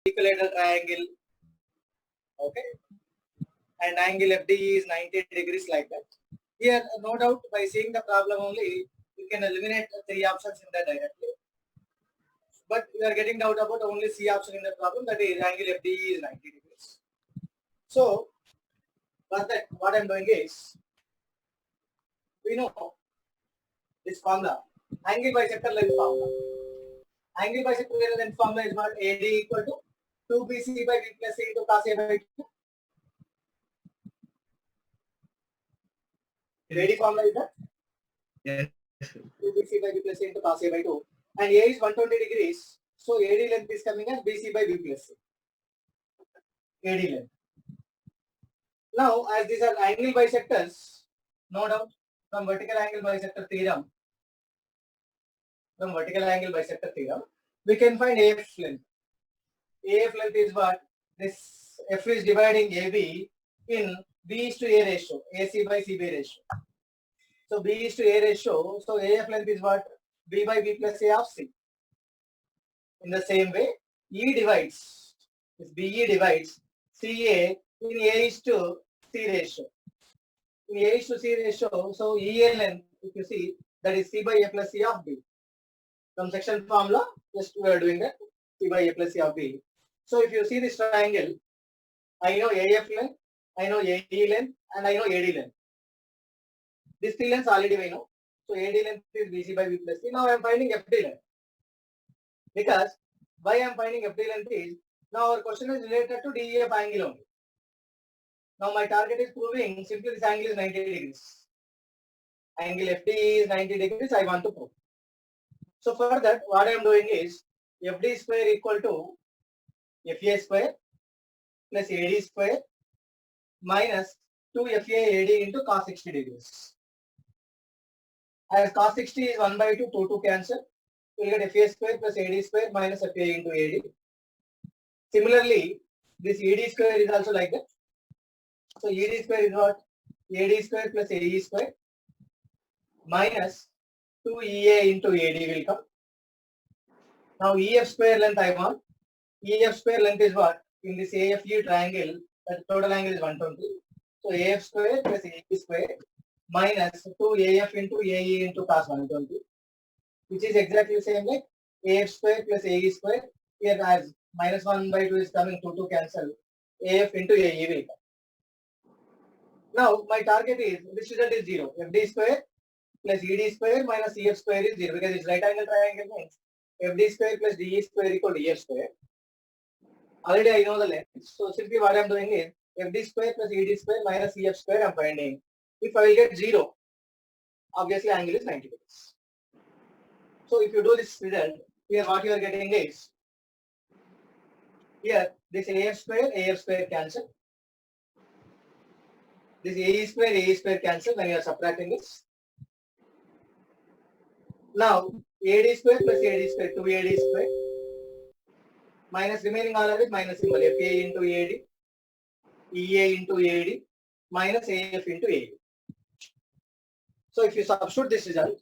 equilateral triangle. Okay, and angle FD is 90 degrees like that. Here, no doubt, by seeing the problem only, you can eliminate 3 options in that directly. But we are getting doubt about only C option in the problem, that is angle FD is 90 degrees. So, for that, what I am doing is, we know this formula, angle bisector length formula. Angle bisector length formula is what? AD equal to 2BC by B plus C into cos A by 2. AD formula is that? Yes. 2BC by B plus C into cos A by 2. And A is 120 degrees. So AD length is coming as BC by B plus C. AD length. Now, as these are angle bisectors, no doubt, from vertical angle bisector theorem, we can find AF length. AF length is what? This F is dividing AB in B is to A ratio, AC by CB ratio. So B is to A ratio, so AF length is what? B by B plus A of C. In the same way, E divides, this BE divides CA in A is to C ratio. In A is to C ratio, so EA length, if you see, that is C by A plus C of B. From section formula, just we are doing that, C by A plus C of B. So if you see this triangle, I know AF length, I know AE length, and I know AD length. These 3 lengths already I know. So AD length is BC by B plus C. Now I am finding FD length. Because why I am finding FD length is, now our question is related to DEF angle only. Now my target is proving simply this angle is 90 degrees. Angle FD is 90 degrees, I want to prove. So for that, what I am doing is, FD square equal to FA square plus AD square minus 2FA AD into cos 60 degrees. As cos 60 is 1 by 2, 2 cancel. You will get FA square plus AD square minus FA into AD. Similarly, this ED square is also like that. So ED square is what? AD square plus AE square minus 2EA into AD will come. Now EF square length I want. EF square length is what? In this AFE triangle, the total angle is 120. So AF square plus AE square minus 2AF into AE into cos 120, which is exactly the same like AF square plus AE square. Here as minus 1 by 2 is coming, 2 cancel. AF into AE will come. Now my target is, this result is 0. FD square plus ED square minus EF square is 0 because it's right angle triangle means FD square plus DE square equal to EF square. Already I know the length. So simply what I am doing is FD square plus ED square minus EF square I am finding. If I will get 0, obviously angle is 90 degrees. So if you do this result, here what you are getting is, here this AF square cancel. This AE square cancel when you are subtracting this. Now AD square plus AD square, 2AD square minus remaining all of it minus symbol FA into AD, EA into AD minus AF into AD. So if you substitute this result,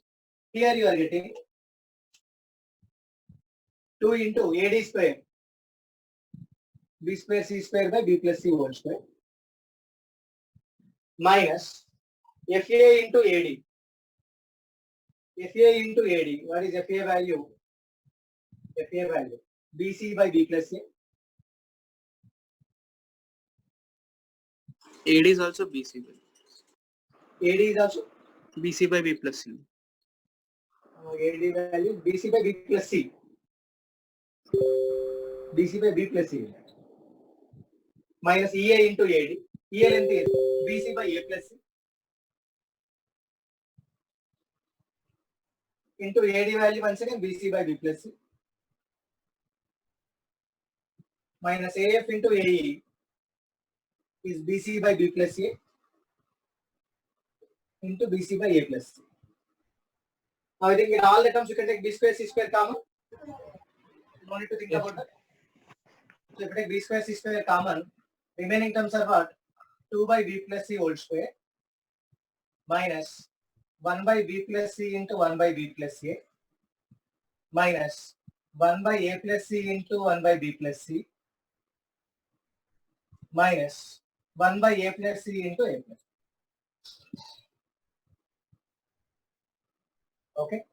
here you are getting 2 into AD square, B square C square by B plus C whole square minus FA into AD. FA into AD, what is FA value? FA value, BC by B plus C. AD is also BC by. AD is also BC by B plus C. AD value BC by B plus C. BC by B plus C. Minus EA into AD. EA length is BC by A plus C. Into AD value once again BC by B plus C. Minus AF into AE is BC by B plus A into BC by A plus C. Now I think in all the terms you can take B square C square common. No need to think about that. So if you take B square C square common, remaining terms are what? 2 by B plus C whole square minus 1 by B plus C into 1 by B plus A minus 1 by A plus C into 1 by B plus C minus 1 by a plus c into a plus. Okay.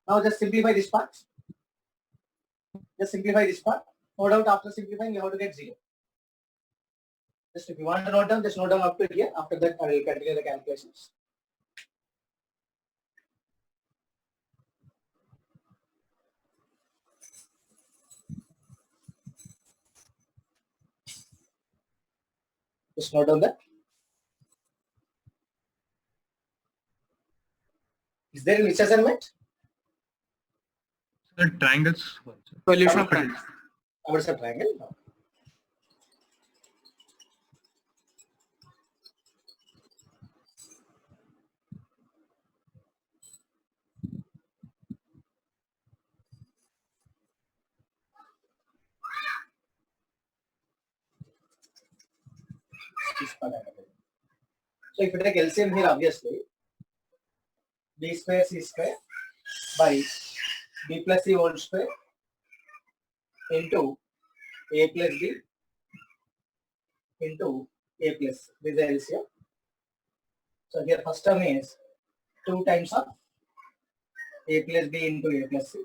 Now just simplify this part. Just simplify this part. No doubt after simplifying you have to get 0. Just if you want to note down, just note down up to here. After that I will continue the calculations. Just note down that. Is there any assignment? Sir, triangles. Solution of triangle. What's a triangle? So if you take LCM here, obviously, b square c square by b plus c whole square into a plus b into a plus c. This is LCM. So here first term is 2 times of a plus b into a plus c.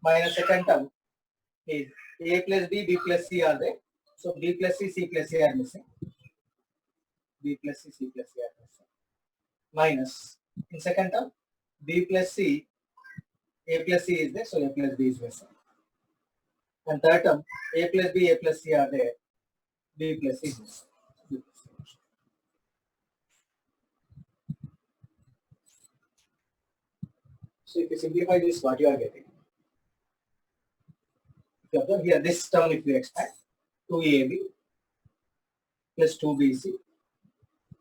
Minus second term is a plus b plus c are there. So b plus c plus c are missing. B plus c plus c are missing. Minus in second term b plus c, a plus c is there, so a plus b is missing. And third term a plus c are there, b plus c is missing. So if you simplify this, what you are getting? Here this term if you expand 2ab plus 2bc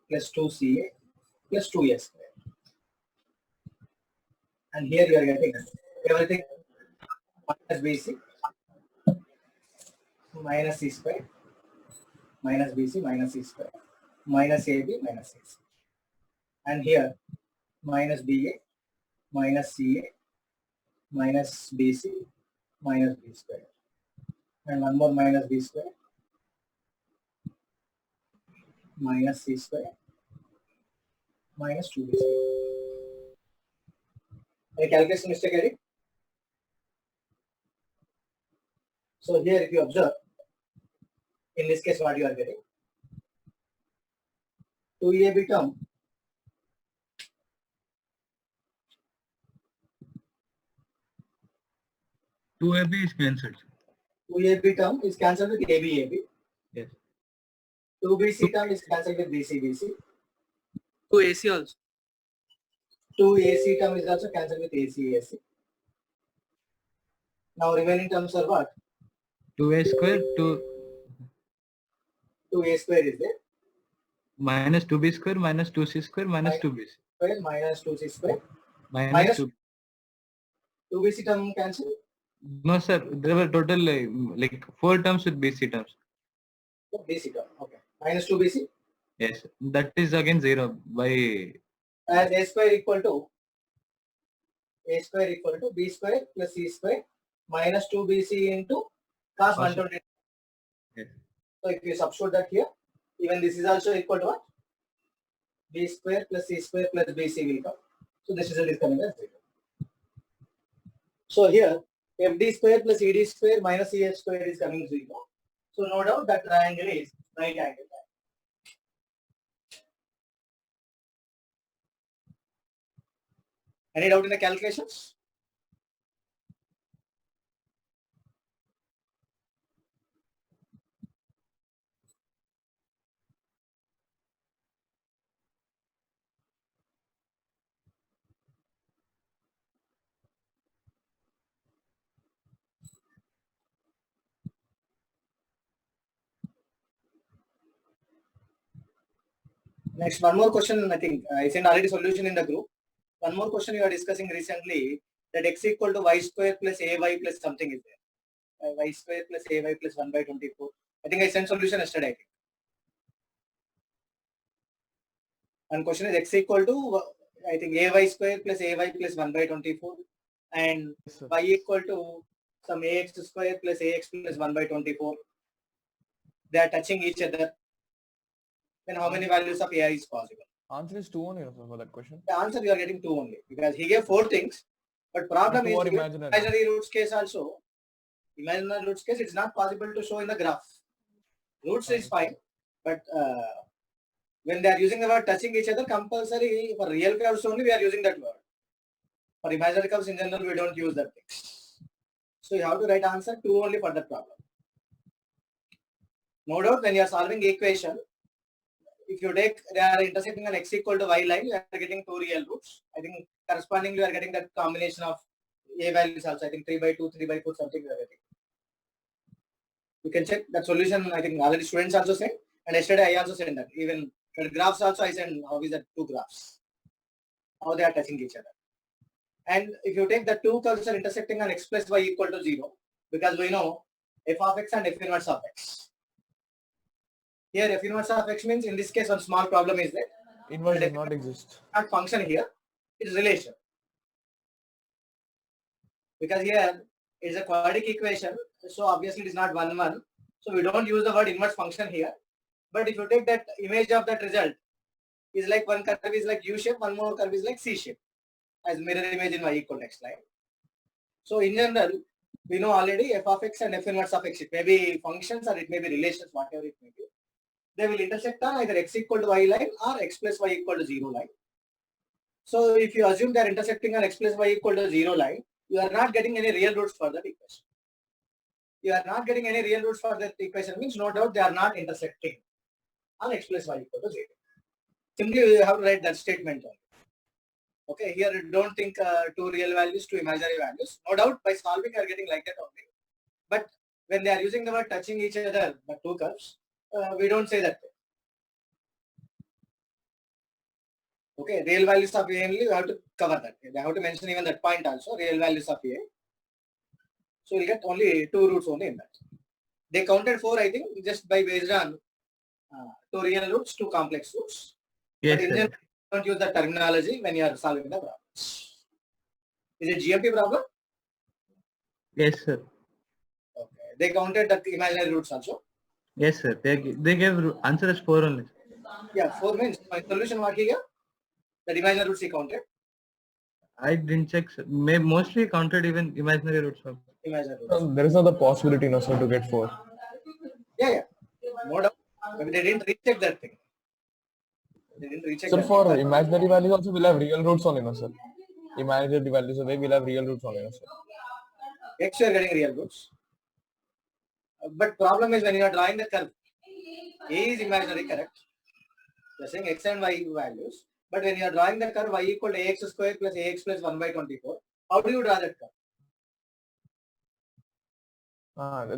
plus 2ca plus 2a square. And here you are getting everything minus bc minus c square minus bc minus c square minus ab minus c. And here minus ba minus ca minus bc minus b square. And one more minus b square minus c square minus 2b square. Any calculation mistake, Eric? So here if you observe, in this case what you are getting? 2ab term Two AB is cancelled. 2ab term is cancelled with ab. Yes. 2bc term is cancelled with bc. To AC also. 2ac term is also cancelled with ac. Now remaining terms are what? 2A square, 2a square is there. minus 2B square minus 2C square minus 2BC. Square minus 2c square. Minus Minus 2. 2bc term cancelled. No, sir. There were total like 4 terms with BC terms. bc term. Okay. Minus 2bc. Yes. That is again 0 by. As a square equal to b square plus c square minus 2bc into cos 120. Yes. So if you substitute that here, even this is also equal to what? B square plus c square plus bc will come. So this result is coming as 0. So here fd square plus ed square minus ef square is coming 0. So no doubt that triangle is right angle. Any doubt in the calculations? Next, one more question. I think I sent already solution in the group. One more question you are discussing recently, that x equal to y square plus ay plus something is there. Y square plus ay plus 1 by 24. I think I sent solution yesterday. I think. One question is x equal to, I think ay square plus ay plus 1 by 24 and Yes, y equal to some ax square plus ax plus 1 by 24. they are touching each other, then how many values of AI is possible? Answer is 2 only, for that question. The answer you are getting 2 only, because he gave 4 things, but problem Two is are with imaginary. imaginary roots case also. Imaginary roots case, it's not possible to show in the graph. Roots is fine, but when they are using the word touching each other, compulsory for real curves only we are using that word. For imaginary curves in general, we don't use that thing. So you have to write answer 2 only for that problem. No doubt when you are solving equation, if you take they are intersecting an x equal to y line, you are getting 2 real roots. I think correspondingly you are getting that combination of a values also. I think 3 by 2, 3 by 4 something you are getting. You can check that solution. I think already students also sent, and yesterday I also sent that. Even the graphs also I sent. How is that 2 graphs? How they are touching each other. And if you take the 2 curves are intersecting on x plus y equal to 0, because we know f of x and f inverse of x. Here f inverse of x means in this case one small problem is that Inverse does not exist. not function here, it is relation. Because here it is a quadratic equation, so obviously it is not 1, 1. So we don't use the word inverse function here. But if you take that image of that result, is like one curve is like U shape, one more curve is like C shape, as mirror image in y equal to x line. So in general, we know already f of x and f inverse of x. It may be functions or it may be relations, whatever it may be. They will intersect on either x equal to y line or x plus y equal to 0 line. So if you assume they are intersecting on x plus y equal to 0 line, you are not getting any real roots for that equation. You are not getting any real roots for that equation means no doubt they are not intersecting on x plus y equal to 0. Simply you have to write that statement only. Okay, here don't think 2 real values, 2 imaginary values. No doubt by solving you are getting like that only. But when they are using the word touching each other, the 2 curves, we don't say that. Okay, real values of A only, you have to cover that. They have to mention even that point also, real values of A. So you'll get only 2 roots only in that. They counted 4, I think, just by based on 2 real roots, 2 complex roots. Yes, But in sir. general, don't use the terminology when you are solving the problem. Is it GMP problem? Yes, sir. Okay. They counted the imaginary roots also. Yes, sir. They gave answer as 4 only. Yeah, 4 means my solution what here? The imaginary roots he counted. I didn't check, sir. Mostly counted even imaginary roots also. Imaginary roots. There is not the possibility, no, sir, to get 4. Yeah. No doubt. Maybe they didn't recheck that thing. They didn't recheck So that for thing. imaginary values also will have real roots only, no, sir. Imaginary values, so they will have real roots only, no, sir. X you are getting real roots. But problem is when you are drawing the curve, A is imaginary, correct? You are saying X and Y values. But when you are drawing the curve y equal to ax square plus ax plus 1 by 24, how do you draw that curve?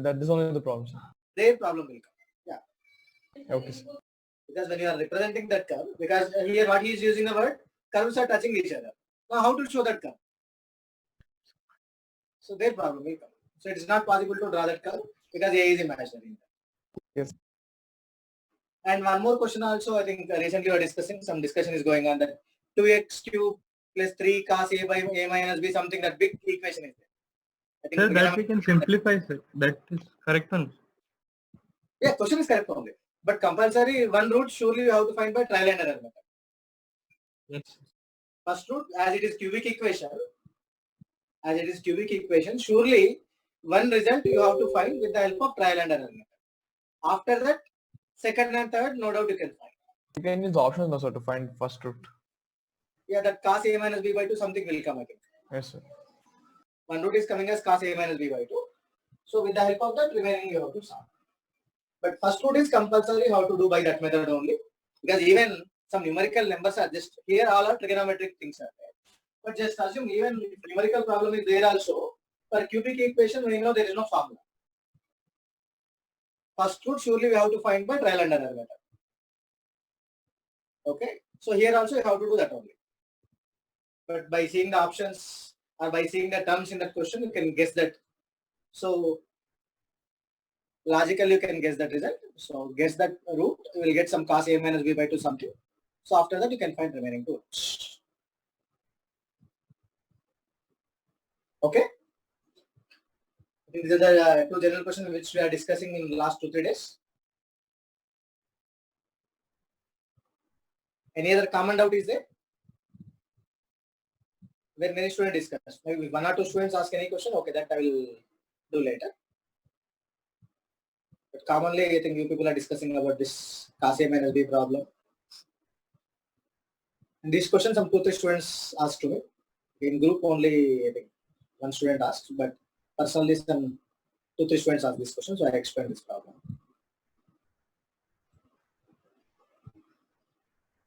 That is only the problem, sir. Their problem will come. Yeah. Okay, sir. Because when you are representing that curve, because here what he is using the word, curves are touching each other. Now how to show that curve? So their problem will come. So it is not possible to draw that curve because A is imaginary. Yes. And one more question also, I think recently we are discussing, some discussion is going on that 2x cube plus 3 cos A by A minus B, something that big equation is there. I think Sir, that we can simplify, sir. That is correct one. Yeah, question is correct only. But compulsory one root surely you have to find by trial and error method. Yes. First root, as it is cubic equation, surely one result you have to find with the help of trial and error method. After that, second and third, no doubt you can find. You can use options also to find first root. Yeah, that cos A minus B by 2 something will come, I think. Yes, sir. One root is coming as cos A minus B by 2. So with the help of that, remaining you have to solve. But first root is compulsory how to do by that method only. Because even some numerical numbers are just, here all are trigonometric things are there. But just assume even if numerical problem is there also, for cubic equation we know there is no formula. First root surely we have to find by trial and error method. Okay. So here also you have to do that only. But by seeing the options or by seeing the terms in that question, you can guess that. So logically you can guess that result. So guess that root, you will get some cos A minus B by 2 something. So after that you can find remaining two roots. Okay. I think these are the two general questions which we are discussing in the last 2-3 days. Any other common doubt is there? Where many students discuss. Maybe 1 or 2 students ask any question. Okay, that I will do later. But commonly, I think you people are discussing about this Kasi minus B problem. And these questions, some 2-3 students asked to me. In group only, I think 1 student asked, but personally, some 2-3 students asked this question, so I explained this problem.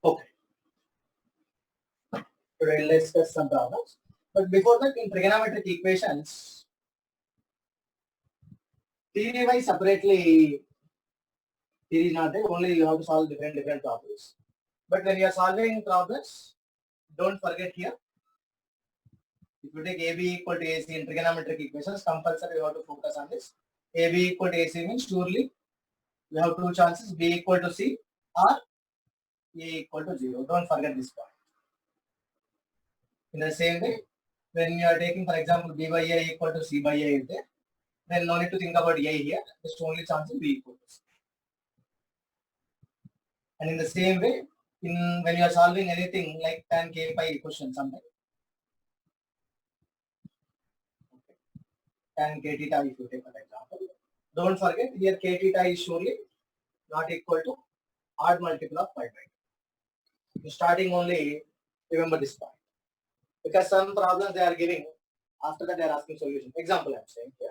Okay. Today, let's discuss some problems. But before that, in trigonometric equations, theory wise separately, theory is not there, only you have to solve different problems. But when you are solving problems, don't forget here. If you take AB equal to AC in trigonometric equations, compulsory you have to focus on this. AB equal to AC means surely you have 2 chances, B equal to C or A equal to 0. Don't forget this point. In the same way, when you are taking, for example, B by A equal to C by A is there, then no need to think about A here, just only chance is B equal to C. And in the same way, when you are solving anything like tan K pi question something, tan K theta if you take an example, don't forget here K theta is surely not equal to odd multiple of pi by 2. Starting only, remember this point. Because some problems they are giving, after that they are asking solution. Example I am saying here.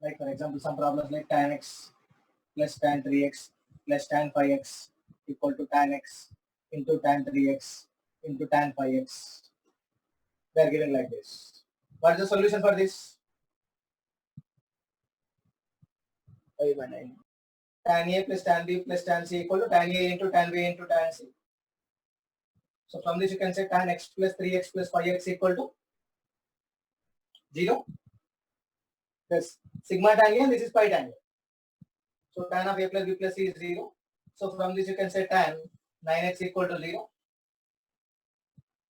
Like for example, some problems like tan x plus tan 3x plus tan 5x equal to tan x into tan 3x into tan 5x. They are given like this. What is the solution for this? 5 by 9. Tan A plus tan B plus tan C equal to tan A into tan B into tan C. So from this you can say tan x plus 3x plus 5x equal to 0. Yes, sigma tan A and this is pi tan A. So tan of A plus B plus C is 0. So from this you can say tan 9x equal to 0.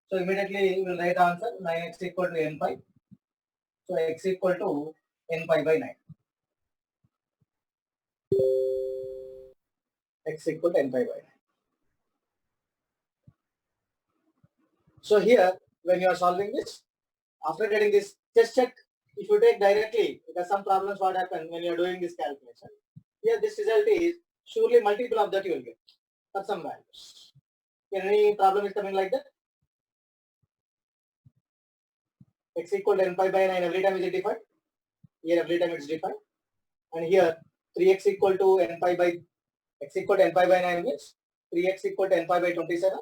So immediately we will write answer 9x equal to n pi. So x equal to n pi by 9. X equal to n pi by 9. So here, when you are solving this, after getting this, just check if you take directly, because some problems what happen when you are doing this calculation. Here this result is surely multiple of that you will get for some values. Any problem is coming like that? X equal to n pi by 9 every time is it defined? Here every time it's defined. And here 3x equal to n pi by x equal to n pi by 9 means 3x equal to n pi by 27.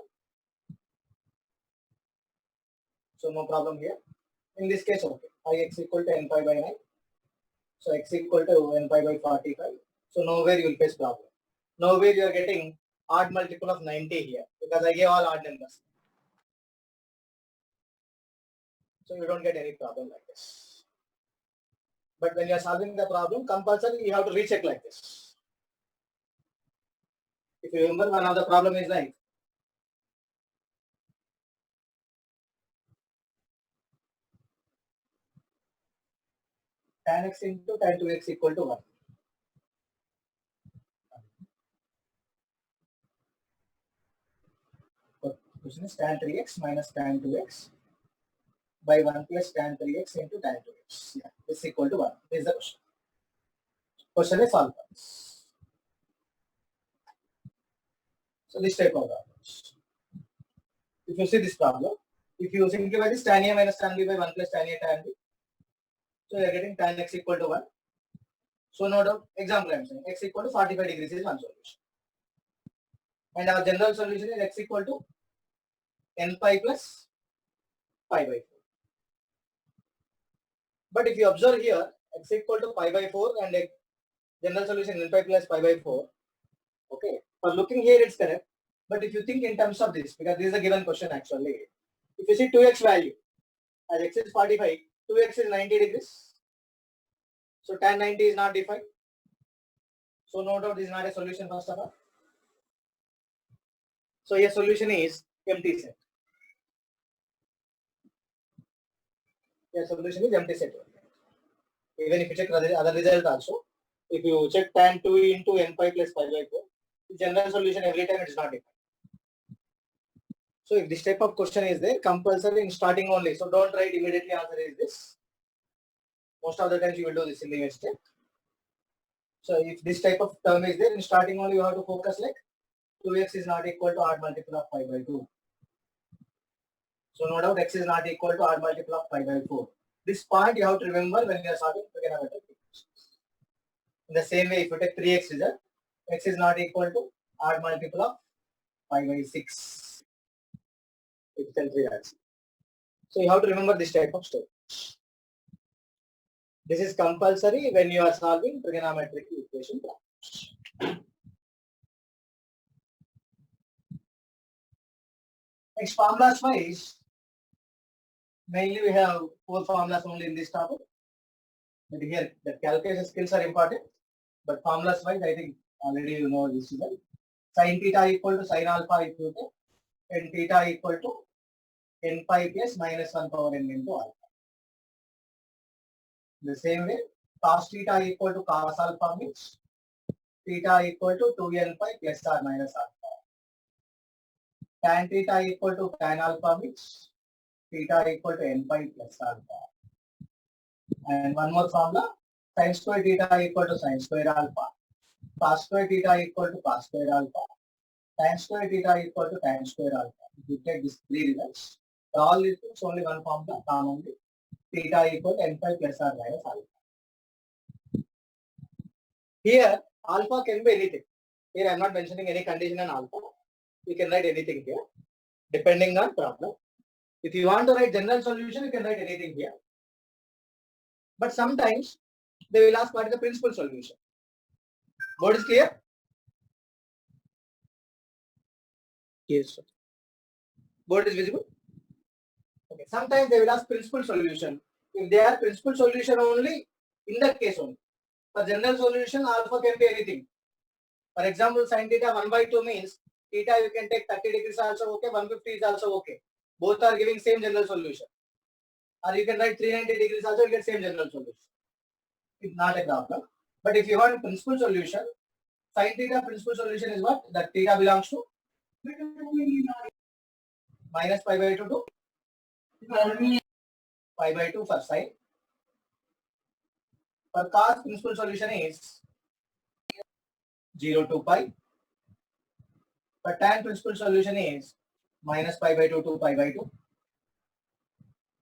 So no problem here. In this case, okay, pi x equal to n pi by 9. So x equal to n pi by 45. So nowhere you will face problem. Nowhere you are getting odd multiple of 90 here because I gave all odd numbers. So you don't get any problem like this. But when you are solving the problem, compulsory you have to recheck like this. If you remember, one of the problem is like tan x into tan 2x equal to 1. Question is tan 3x minus tan 2x by 1 plus tan 3x into tan 2x. Yeah, this is equal to 1. This is the question. Question is solved. So this type of problems. If you see this problem, if you simplify this tan A minus tan B by 1 plus tan A tan B, so you are getting tan x equal to 1. So no doubt, example I am saying x equal to 45 degrees is one solution. And our general solution is x equal to n pi plus pi by 4. But if you observe here, x equal to pi by 4 and a general solution n pi plus pi by 4. Okay, for looking here it's correct. But if you think in terms of this, because this is a given question actually, if you see 2x value, as x is 45, 2x is 90 degrees. So tan 90 is not defined. So no doubt this is not a solution first of all. So your solution is empty set. Your solution is empty set. Even if you check other result also, if you check tan 2 into n pi plus pi by 4, general solution every time it is not defined. So if this type of question is there, compulsory in starting only. So don't write immediately answer is this. Most of the times you will do this in the mistake. So if this type of term is there, in starting only you have to focus like 2x is not equal to odd multiple of 5 by 2. So no doubt x is not equal to odd multiple of 5 by 4. This point you have to remember when you are solving trigonometric equations. In the same way, if you take 3x result, x is not equal to odd multiple of 5 by 6. It can 3x. So you have to remember this type of step. This is compulsory when you are solving trigonometric equation problems. Next, formulas wise, mainly we have 4 formulas only in this topic. But here the calculation skills are important. But formulas wise, I think already you know this is well. Sin theta equal to sin alpha if you take, and theta equal to n pi plus minus 1 power n into alpha. The same way, cos theta equal to cos alpha means theta equal to 2n pi plus or minus alpha. Tan theta equal to tan alpha means theta equal to n pi plus alpha. And one more formula, sin square theta equal to sin square alpha, cos square theta equal to cos square alpha, tan square theta equal to tan square alpha. If you take these 3 results, all these things only one formula commonly, theta equal to n pi plus or minus alpha. Here, alpha can be anything. Here I am not mentioning any condition on alpha. You can write anything here, depending on problem. If you want to write general solution, you can write anything here. But sometimes they will ask what is the principal solution. Board is clear? Yes, sir. Board is visible? Okay. Sometimes they will ask principal solution. If they are principal solution only, in that case only. For general solution, alpha can be anything. For example, sin theta 1 by 2 means theta you can take 30 degrees also okay, 150 is also okay. Both are giving same general solution. Or you can write 390 degrees also, you get same general solution. It's not a problem. But if you want principal solution, sin theta principal solution is what? That theta belongs to minus pi by 2 to pi by 2 for sin. For cos, principal solution is 0 to pi. For tan, principal solution is minus pi by 2 to pi by 2.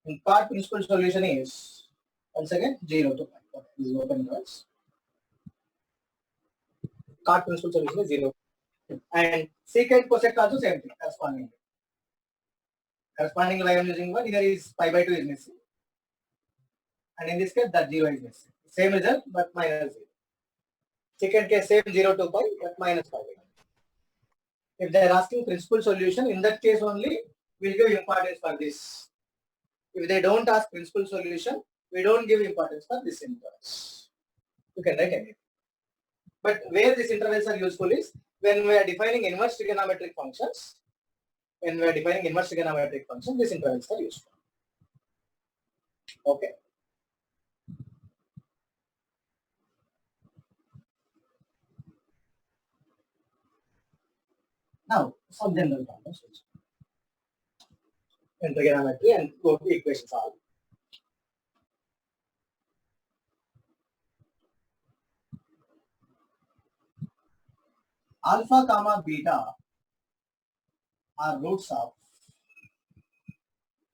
In cot, principal solution is once again 0 to pi. Okay, this is open intervals. Cot principal solution is 0. And secant, cosec also same thing, corresponding. Corresponding I am using one, here is pi by 2 is missing. And in this case, that 0 is missing. Same result, but minus 0. Second case, same 0 to pi, but minus pi by 2. If they are asking principal solution, in that case only, we will give importance for this. If they don't ask principal solution, we don't give importance for this intervals. You can write anything. But where these intervals are useful is when we are defining inverse trigonometric functions. When we are defining inverse trigonometric functions, these intervals are useful. Okay. Now, some general problems in trigonometry and go to equation solve. Alpha comma beta are roots of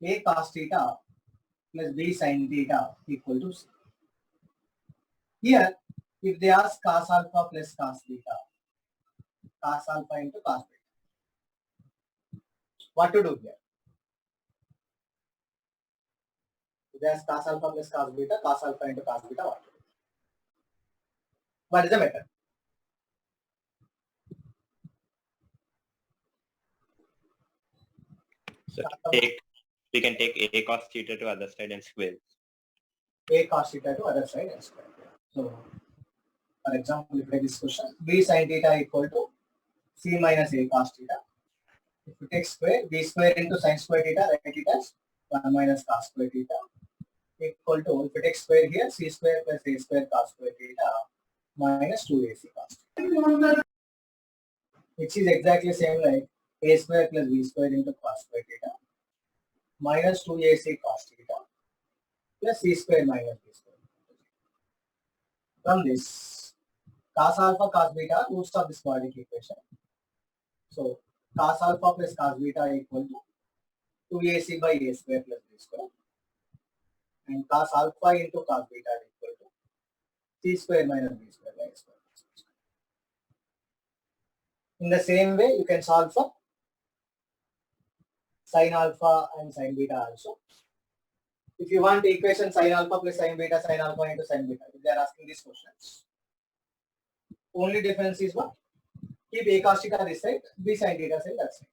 a cos theta plus b sin theta equal to c. Here, if they ask cos alpha plus cos beta, cos alpha into cos beta, what to do here? If they ask cos alpha plus cos beta, cos alpha into cos beta, what to do? What is the method? So we can take a cos theta to other side and square. A cos theta to other side and square. So, for example, if we take this question, b sin theta equal to c minus a cos theta. If we take square, b square into sin square theta, write it as 1 minus cos square theta equal to, if we take square here, c square plus a square cos square theta minus 2ac cos theta. which is exactly same like a square plus b square into cos square theta minus 2ac cos theta plus c square minus b square. From this, cos alpha cos beta roots of this quadratic equation. So cos alpha plus cos beta equal to 2ac by a square plus b square, and cos alpha into cos beta equal to c square minus b square by a square. In the same way, you can solve for sin alpha and sin beta also. If you want the equation sin alpha plus sin alpha into sin beta, if they are asking these questions, only difference is what? Keep a cos theta this side, b sin theta side that side.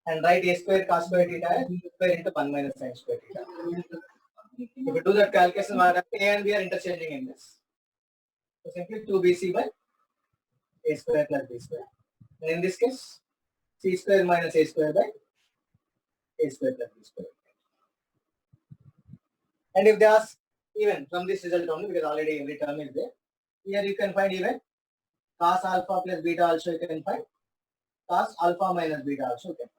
And write a square cos square theta as b square into 1 minus sin square theta. If you do that calculation, what a and b are interchanging in this. So simply 2bc by a square plus b square. And in this case, c square minus a square by a square plus b square. And if they ask even from this result only, because already every term is there, here you can find even cos alpha plus beta also you can find, cos alpha minus beta also you can find.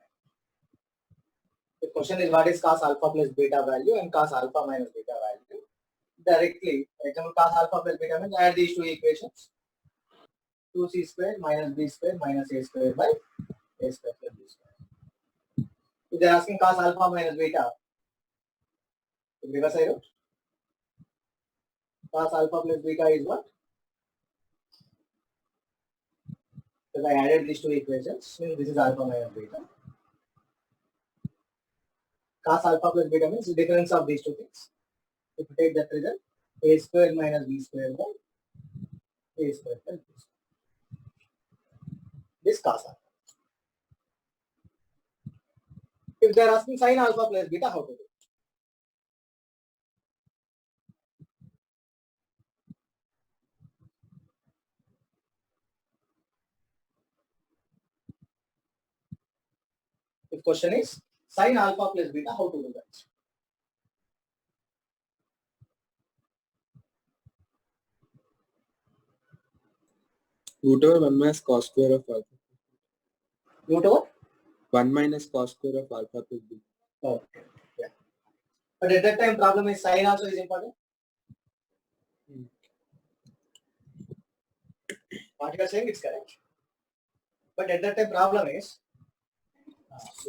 The question is what is cos alpha plus beta value and cos alpha minus beta value. Directly, for example, cos alpha plus beta means add these two equations. 2c square minus b square minus a square by a square plus b square. If they are asking cos alpha minus beta, reverse I wrote. Cos alpha plus beta is what? Because I added these two equations, means this is alpha minus beta. Cos alpha plus beta means the difference of these two things. If you take that result, a square minus b square by a square plus b square. This cos alpha. If they are asking sin alpha plus beta, how to do it? The question is sin alpha plus beta, how to do that? Root over 1 minus cos square of alpha. Root over? 1 minus cos square of alpha plus b. Okay. Yeah. But at that time, problem is sin also is important. What you are saying is correct. But at that time, problem is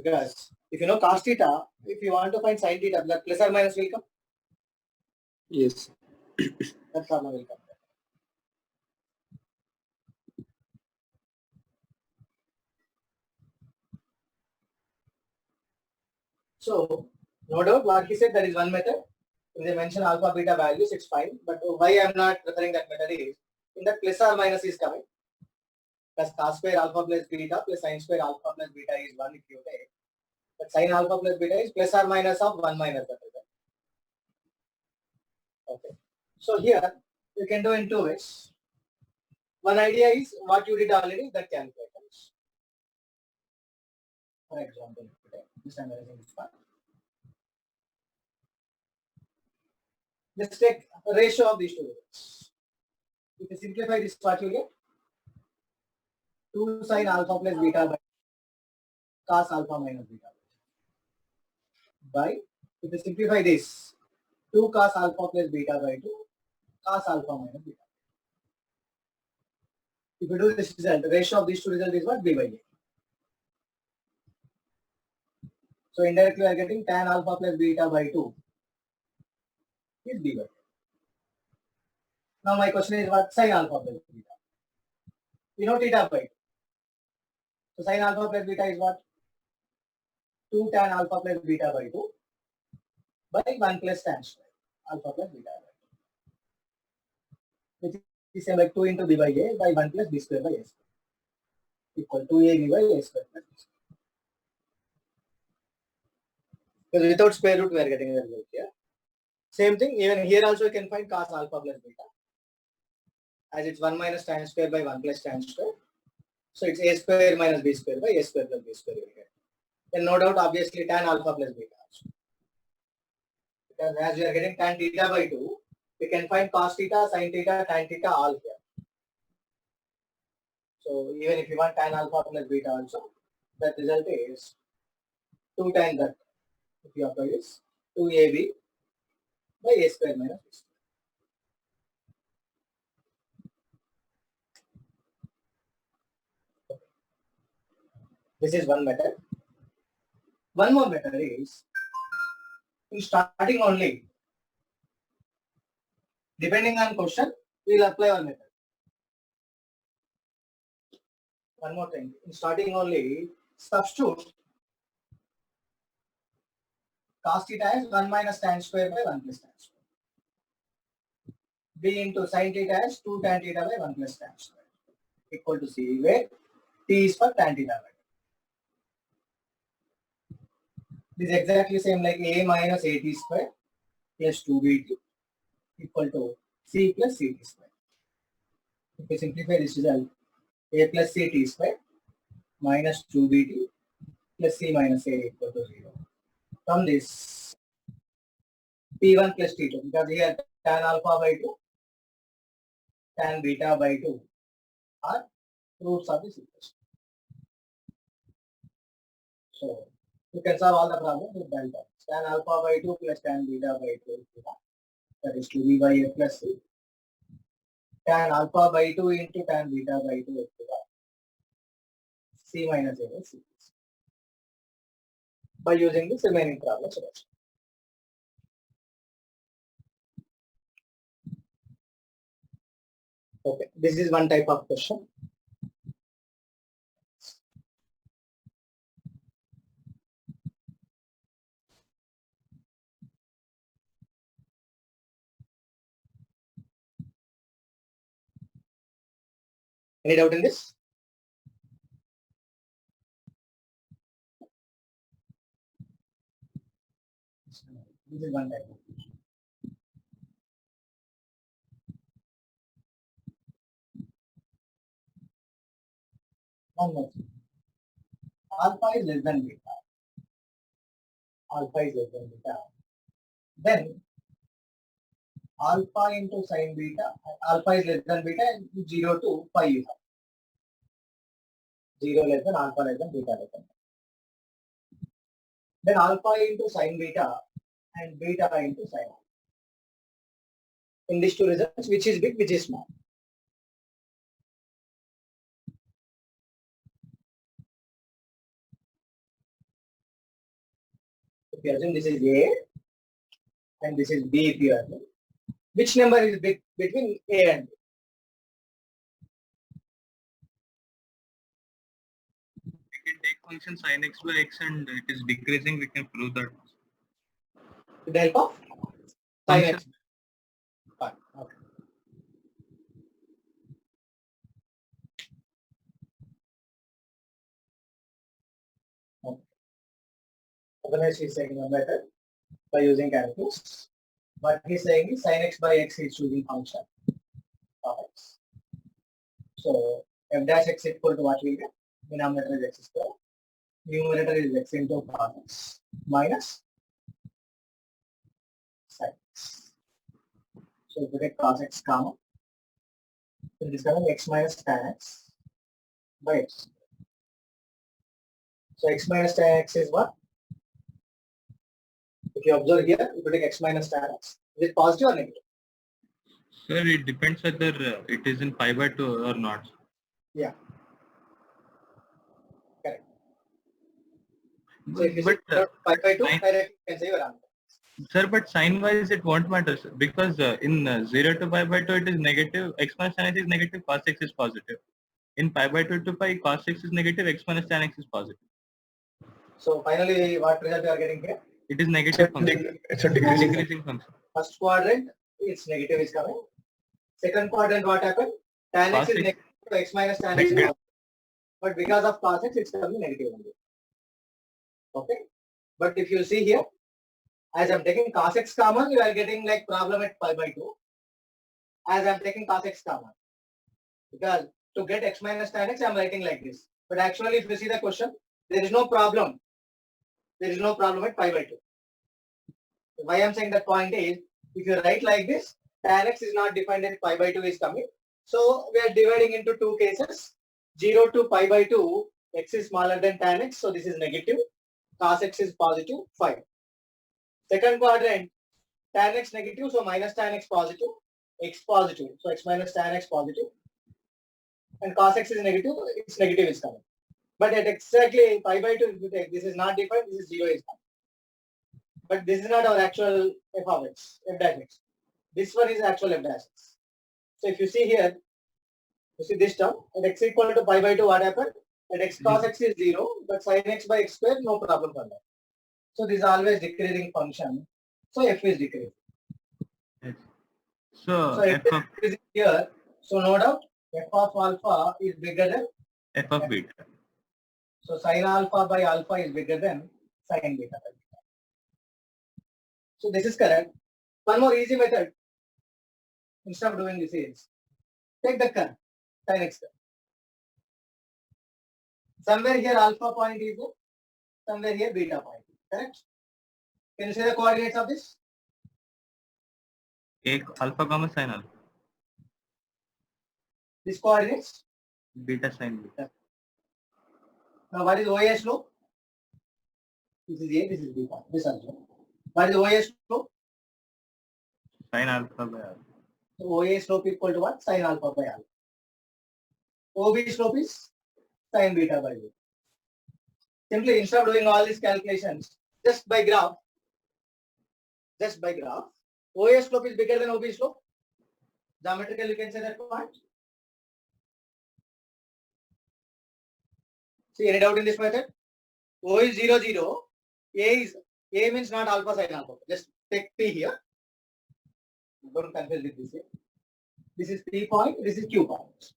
because if you know cos theta, if you want to find sin theta, that plus or minus will come. Yes. That problem will come. So, no doubt what he said, there is one method. If they mention alpha beta values, it's fine. But why I am not preferring that method is, in that plus or minus is coming. Because cos square alpha plus beta plus sin square alpha plus beta is 1 if you take. But sin alpha plus beta is plus or minus of 1 minus that result. Okay. So here, you can do in two ways. One idea is what you did already, that calculations. For example, this I'm erasing this part. Let's take a ratio of these two results. If you simplify this, what you get? 2 sin alpha plus beta by cos alpha minus beta by, if you simplify this, 2 cos alpha plus beta by 2 cos alpha minus beta. If you do this result, the ratio of these two results is what? B by A. So indirectly we are getting tan alpha plus beta by 2 is B by A. Now my question is what? Sin alpha plus beta. We know theta by 2. So sin alpha plus beta is what? 2 tan alpha plus beta by 2 by 1 plus tan square alpha plus beta by 2. Which is same like 2 into B by A by 1 plus B square by A square equal to AB by A square plus B square. Because without square root we are getting the result here. Same thing, even here also you can find cos alpha plus beta. As it's 1 minus tan square by 1 plus tan square. So it's A square minus B square by A square plus B square you will get. Then no doubt obviously tan alpha plus beta also. Because as we are getting tan theta by 2, we can find cos theta, sin theta, tan theta all here. So even if you want tan alpha plus beta also, that result is 2 times that. If you apply this, 2ab by a square minus b square. This is one method. One more method is, in starting only, depending on question, we will apply one method. One more thing, in starting only, substitute cos theta as 1 minus tan square by 1 plus tan square. B into sin theta as 2 tan theta by 1 plus tan square equal to C, where T is for tan theta by. This is exactly same like A minus AT square plus 2BT equal to C plus CT square. If we simplify this result, A plus CT square minus 2BT plus C minus A equal to 0. From this, P1 plus T2, because here tan alpha by 2, tan beta by 2 are roots of this equation. So you can solve all the problems with delta. Tan alpha by 2 plus tan beta by 2 theta, that is 2b by a plus c. Tan alpha by 2 into tan beta by 2 theta, c minus a by c. By using this remaining problem solution. Okay, this is one type of question. Any doubt in this? This is one type of question. One more thing. Alpha is less than beta. Alpha is less than beta. Then alpha into sin beta, alpha is less than beta, 0 to pi you have. 0 less than alpha less than beta less than. Then alpha into sin beta and beta into sin alpha. In these two results, which is big, which is small? If you assume this is A and this is B, if you assume, which number is big between A and B? We can take function sin x by x and it is decreasing. We can prove that. With the help of sin Function. x. Fine. Okay. Okay. Otherwise, he's saying one method by using calculus. What he's saying is sin x by x is choosing function of x. So f dash x equal to what we get? Denominator is x square. Numerator is x into cos x minus sin x. So if we take cos x comma, it is coming x minus tan x by x. So x minus tan x is what? If you observe here, if you take x minus tan x, is it positive or negative? Sir, it depends whether it is in pi by 2 or not. Yeah. Correct. So if you But, say pi by 2, sin- directly you can say your answer. Sir, but sign wise it won't matter, sir, because in 0 to pi by 2 it is negative, x minus tan x is negative, cos x is positive. In pi by 2 to pi, cos x is negative, x minus tan x is positive. So finally, what result you are getting here? It is negative function. It's a decreasing. Decreasing function. First quadrant, its negative is coming. Second quadrant, what happened? Tan x Cos is x. negative, so x minus tan x is positive. But because of cos x, it's coming negative only. Okay. But if you see here, as I'm taking cos x common, you are getting like problem at pi by 2. As I'm taking cos x common. Because to get x minus tan x, I'm writing like this. But actually, if you see the question, there is no problem. There is no problem at pi by 2. Why I'm saying that point is, if you write like this, tan x is not defined at pi by 2 is coming. So we are dividing into two cases. 0 to pi by 2, x is smaller than tan x, so this is negative. Cos x is positive, 5. Second quadrant, tan x negative, so minus tan x positive, x positive, so x minus tan x positive. And cos x is negative, it's negative is coming. But at exactly pi by 2, if you take, this is not defined, this is 0 is coming. But this is not our actual f of x, f dash x. This one is actual f dash x. So if you see here, you see this term, at x equal to pi by 2, what happened? At x cos x is 0, but sin x by x square, no problem for that. So this is always decreasing function. So f is decreasing. Yes. So So f f of is here. So no doubt, f of alpha is bigger than. f of beta. So sin alpha by alpha is bigger than sin beta by beta. So this is correct. One more easy method. Instead of doing this is, take the curve, sin x curve. Somewhere here alpha point is there, somewhere here beta point. Correct? Can you say the coordinates of this? A alpha comma sin alpha. These coordinates. Beta sin beta. Now what is OA slope? This is A, this is beta. This also. What is OA slope? Sin alpha by alpha. So OA slope equal to what? Sin alpha by alpha. OB slope is sin beta by beta. Simply instead of doing all these calculations, just by graph, OA slope is bigger than OB slope. Geometrically, you can say that point. See, any doubt in this method? O is 0, 0. A means not alpha sin alpha. Just take P here. Don't confuse with this here. This is P point, this is Q point.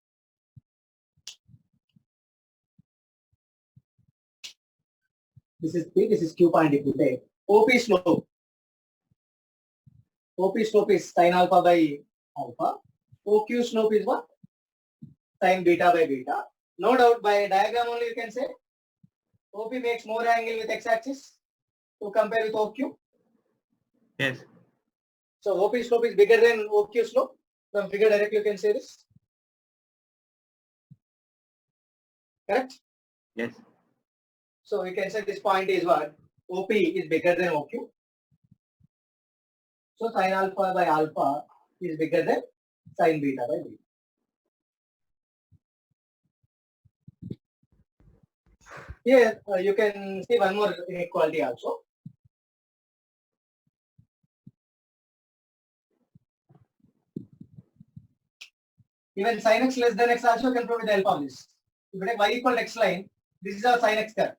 This is P, this is Q point if you take. OP slope. OP slope is sin alpha by alpha. OQ slope is what? Sin beta by beta. No doubt by diagram only you can say OP makes more angle with x-axis to compare with OQ. Yes. So OP slope is bigger than OQ slope. From figure directly you can say this. Correct? Yes. So we can say this point is what? OP is bigger than OQ. So sin alpha by alpha is bigger than sin beta by beta. Here you can see one more inequality also. Even sin x less than x also can prove with the help of this. If you take y equal to x line, this is our sin x curve.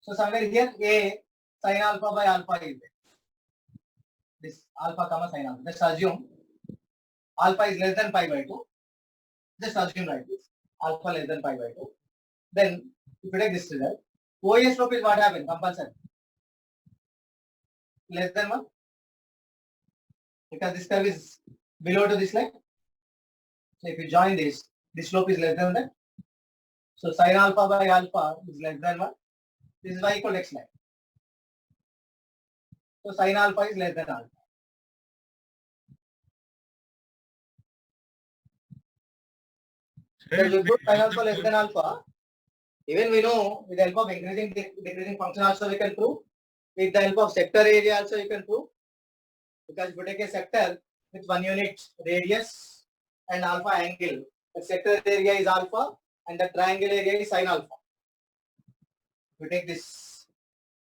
So somewhere here A sin alpha by alpha is there. This alpha comma sin alpha. Just assume alpha is less than pi by 2. Just assume like this. Alpha less than pi by 2. Then if you take this result, OA slope is what happened? Compulsory. Less than 1. Because this curve is below to this line. So if you join this slope is less than that. So sin alpha by alpha is less than 1. This is y equal to x line. So sin alpha is less than alpha. So you put sin alpha less than alpha. Even we know with the help of increasing decreasing function also we can prove. With the help of sector area also you can prove. Because if you take a sector with 1 unit radius and alpha angle, the sector area is alpha and the triangle area is sin alpha. If you take this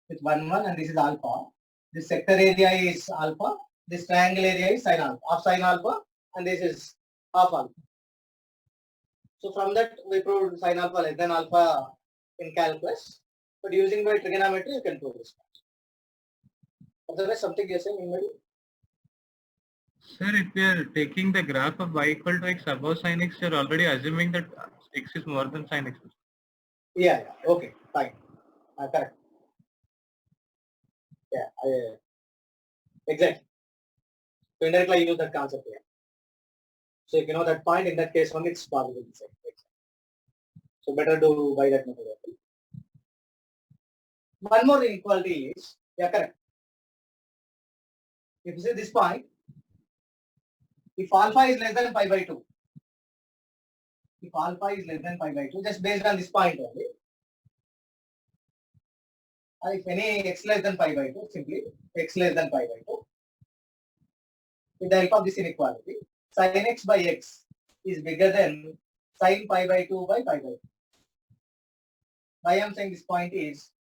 with 1, 1 and this is alpha, this sector area is alpha, this triangle area is sin alpha, half sin alpha, and this is half alpha. So from that we proved sin alpha less than alpha in calculus, but using by trigonometry you can prove this. Otherwise something you're saying in middle? Sir, if we are taking the graph of y equal to x above sin x, you're already assuming that x is more than sin x. Yeah, okay, fine. Correct. Yeah, exactly. So indirectly I use that concept here. So if you know that point, in that case only it's possible to say. So better to buy that method. One more inequality is, yeah, correct. If you see this point, if alpha is less than pi by 2, if alpha is less than pi by 2, just based on this point only. If any x less than pi by 2, simply x less than pi by 2. With the help of this inequality, sin x by x is bigger than sin pi by 2 by pi by 2. Why I am saying this point is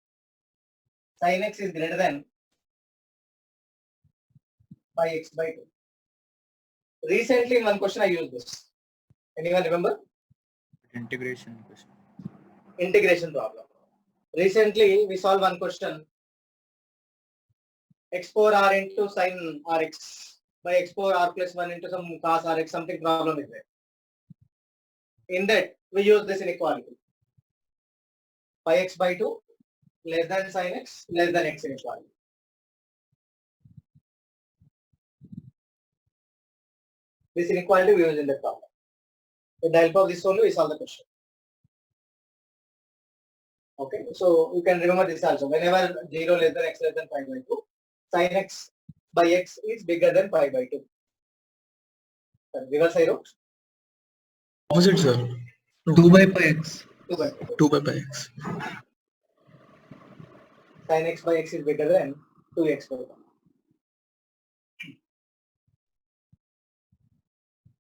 sin x is greater than pi x by 2. Recently in one question I used this. Anyone remember? Integration question. Integration problem. Recently we solved one question. X power r into sin rx by x power r plus 1 into some cos rx, something problem is there. In that we use this inequality. Pi x by 2 less than sin x less than x inequality. This inequality we use in the problem. With the help of this only we solve the question. Okay, so you can remember this also. Whenever 0 less than x less than pi by 2, sin x by x is bigger than pi by 2. Reverse I wrote. Opposite, sir. 2 by pi x. 2 by 2 by pi x. sin x by x is bigger than 2x by 1.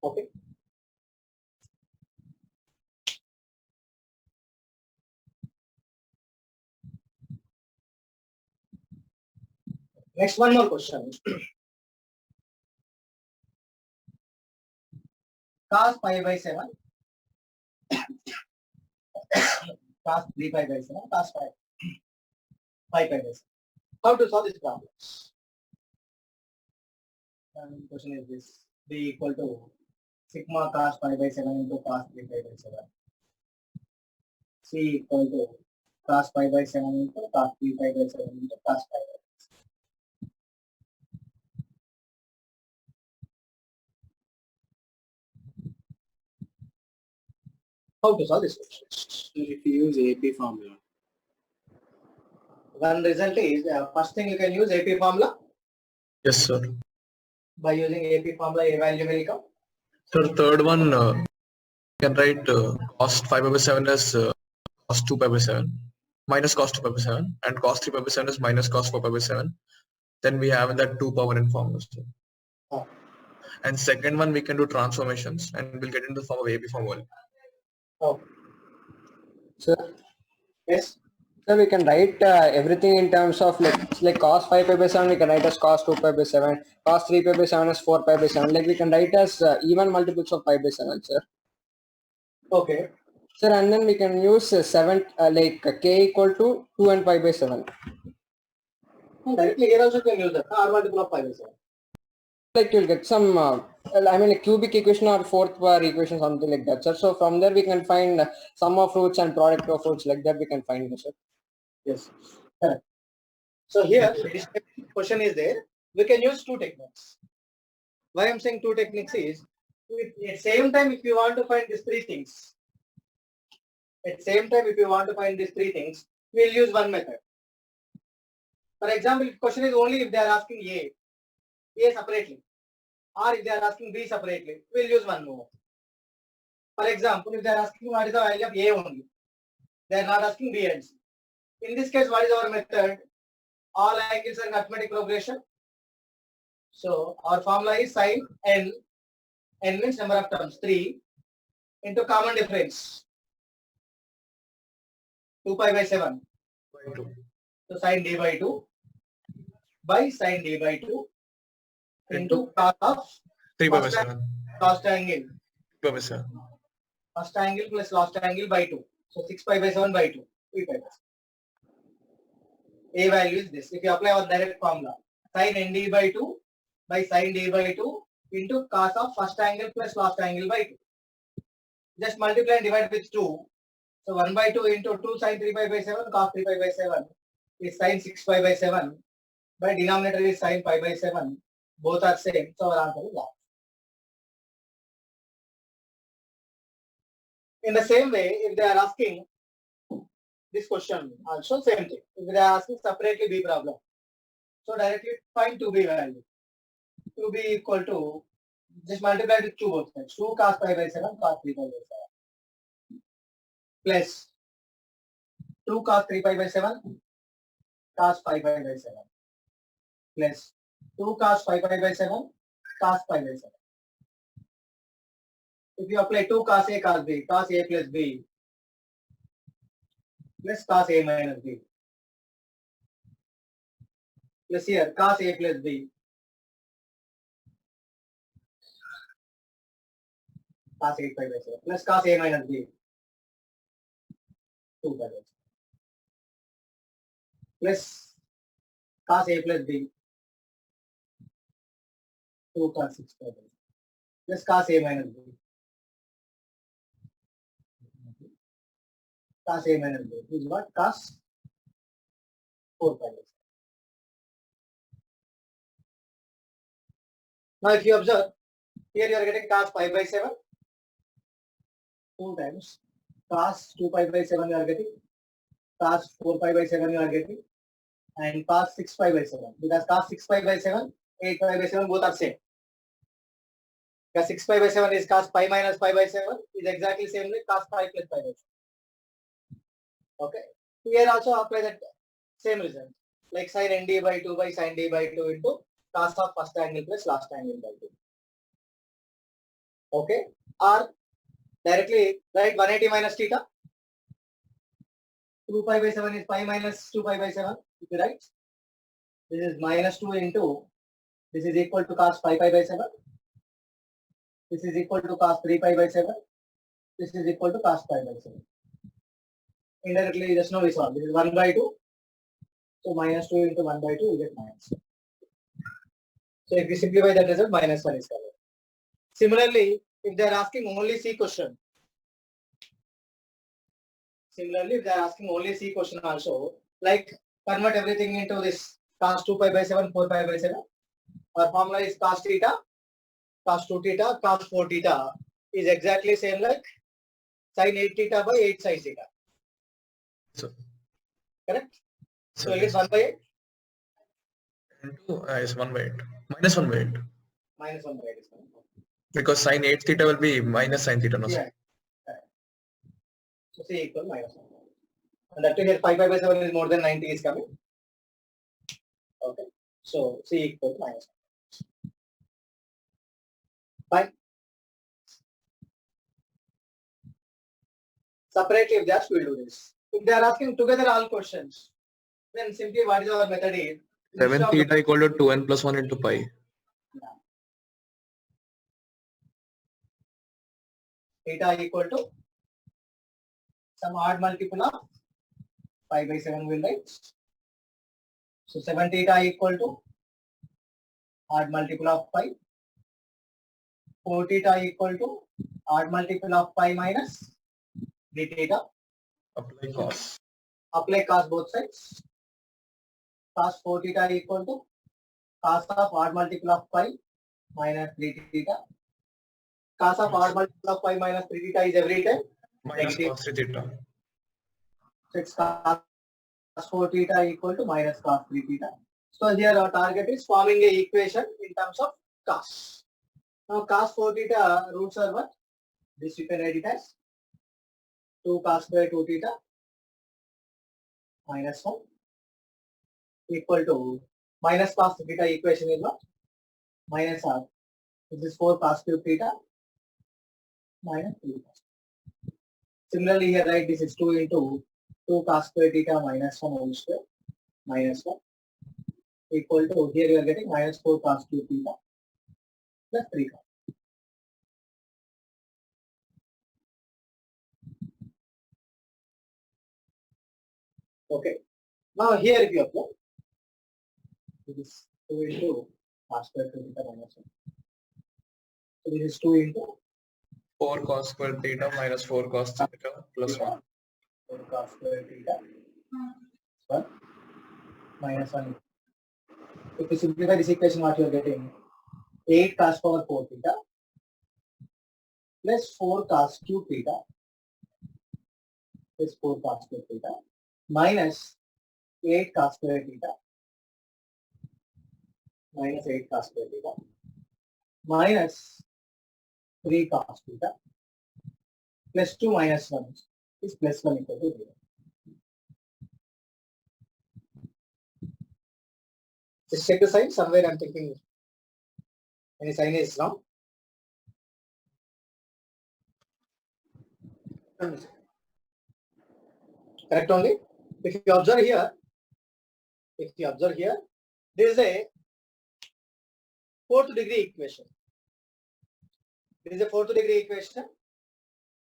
Okay. Next, one more question. Cos pi by 7, cos 3 pi by 7, cos pi by 7. How to solve this problem? Question is this: b equal to sigma cos pi by 7 into cos 3 pi by 7. C equal to cos pi by 7 into cos 3 pi by 7 into cos pi by 7. How to solve this question? If you use AP formula. One result is first thing you can use AP formula. Yes, sir. By using AP formula, A value will come. Sir, third one, you can write cos 5 by 7 as cos 2 pi by 7 minus cos 2 pi by 7 and cos 3 pi by 7 is minus cos 4 pi by 7. Then we have that 2 power in formula. Oh. And second one, we can do transformations and we'll get into the form of AP formula. Oh, So, yes. so we can write everything in terms of like cos 5 pi by 7 we can write as cos 2 pi by 7, cos 3 pi by 7 as 4 pi by 7. Like we can write as even multiples of pi by 7, sir. Okay. Sir, and then we can use 7 like k equal to 2 and pi by 7. Directly here also can use that. R multiple of pi by 7. Like you'll get some I mean a cubic equation or fourth power equation, something like that, sir. So from there we can find sum of roots and product of roots, like that we can find, sir. Yes. Correct. So here, this question is there. We can use two techniques. Why I'm saying two techniques is, at same time, if you want to find these three things, we'll use one method. For example, if question is only if they are asking A separately, or if they are asking B separately, we'll use one more. For example, if they are asking what is the value of A only, they are not asking B and C. In this case, what is our method? All angles are in arithmetic progression. So our formula is sin n means number of terms 3 into common difference 2 pi by 7. So sin d by 2 by sin d by 2 into cos of 3 pi by 7. last angle. 3 pi by 7. First angle plus last angle by 2. So 6 pi by 7 by 2. 3 pi by 7. A value is this. If you apply our direct formula, sin nd by 2 by sin d by 2 into cos of first angle plus last angle by 2. Just multiply and divide with 2. So 1 by 2 into 2 sin 3 pi by 7 cos 3 pi by 7 is sin 6 pi by 7. By denominator is sin pi by 7. Both are same. So our answer is that. In the same way, if they are asking this question, also same thing. If they are asking separately B problem, so directly find 2B value. 2B equal to, just multiply with 2 both sides. 2 cos pi by 7, cos 3 pi by 7. plus 2 cos 3 pi by 7 cos 5 pi by 7 plus 2 cos 5 pi by 7 cos pi by 7. If you apply 2 cos A cos B, cos A plus B plus cos A minus B plus here cos A plus B cos 8 pi by 7 plus cos A minus B 2 pi by 7 plus cos A plus B 2 cos 6 pi by 7 plus cos A minus B cos A minus B is what? Cos 4 pi by 7. Now if you observe, here you are getting cos pi by 7 2 times, cos 2 pi by 7 you are getting, cos 4 pi by 7 you are getting, and cos 6 pi by 7, because cos 6 pi by 7, 8 pi by 7 both are same. Because 6 pi by 7 is cos pi minus pi by 7 is exactly same like cos pi plus pi by 7. Okay. Here also apply that same result, like sin nd by 2 by sin d by 2 into cos of first angle plus last angle by 2. Okay. Or directly write 180 minus theta. 2 pi by 7 is pi minus 2 pi by 7. If you write, this is minus 2 into, this is equal to cos pi pi by 7. This is equal to cos 3 pi by 7. This is equal to cos pi by 7. Indirectly, just now we solve. This is 1 by 2. So minus 2 into 1 by 2, you get minus 1. So if you simplify that result, minus 1 is covered. Similarly, if they are asking only C question, also, like convert everything into this cos 2 pi by 7, 4 pi by 7. Our formula is cos theta, cos 2 theta, cos 4 theta is exactly same like sin 8 theta by 8 sin theta. So, Correct? so So it is 1 by 8. into is 1 by 8. Minus 1 by 8. Minus 1 by 8 is coming. Because sin 8 theta will be minus sin theta. No, Yeah. So C equal minus 1. And that here 5 pi by 7 is more than 90 is coming. Okay. So C equal minus 1. Fine. Separately, if they ask, we'll do this. If they are asking together all questions, then simply what is our method is 7 theta equal to 2n plus 1 into pi. Theta equal to some odd multiple of pi by 7 will write. So 7 theta equal to odd multiple of pi. 4 theta equal to odd multiple of pi minus d theta. Apply cos. Apply cos both sides. Cos 4 theta equal to cos of odd multiple of pi minus 3 theta. Cos of odd multiple of pi minus 3 theta is every time Minus negative. cos 3 theta. So it's cos 4 theta equal to minus cos 3 theta. So here our target is forming a equation in terms of cos. Now cos 4 theta roots are what? This you can write it as 2 cos square 2 theta minus 1 equal to minus cos theta equation is what? Minus r. This is 4 cos cube theta minus 3 cos. Similarly here write this is 2 into 2 cos square theta minus 1 whole square minus 1 equal to, here you are getting minus 4 cos cube theta plus 3 cos. Okay. Now here if you apply, this is 2 into cos square theta minus 1. So this is 2 into 4 cos square theta minus 4 cos theta plus 1. 4 cos square theta 1 minus 1. If you simplify this equation, what you are getting 8 cos power 4 theta plus 4 cos cube theta plus 4 cos square theta minus 8 cos square theta minus 8 cos square theta minus 3 cos theta plus 2 minus 1 is plus 1 equal to 0. Just check the sign. Somewhere I'm thinking any sign is wrong. Correct only. If you observe here, this is a fourth degree equation. This is a fourth degree equation.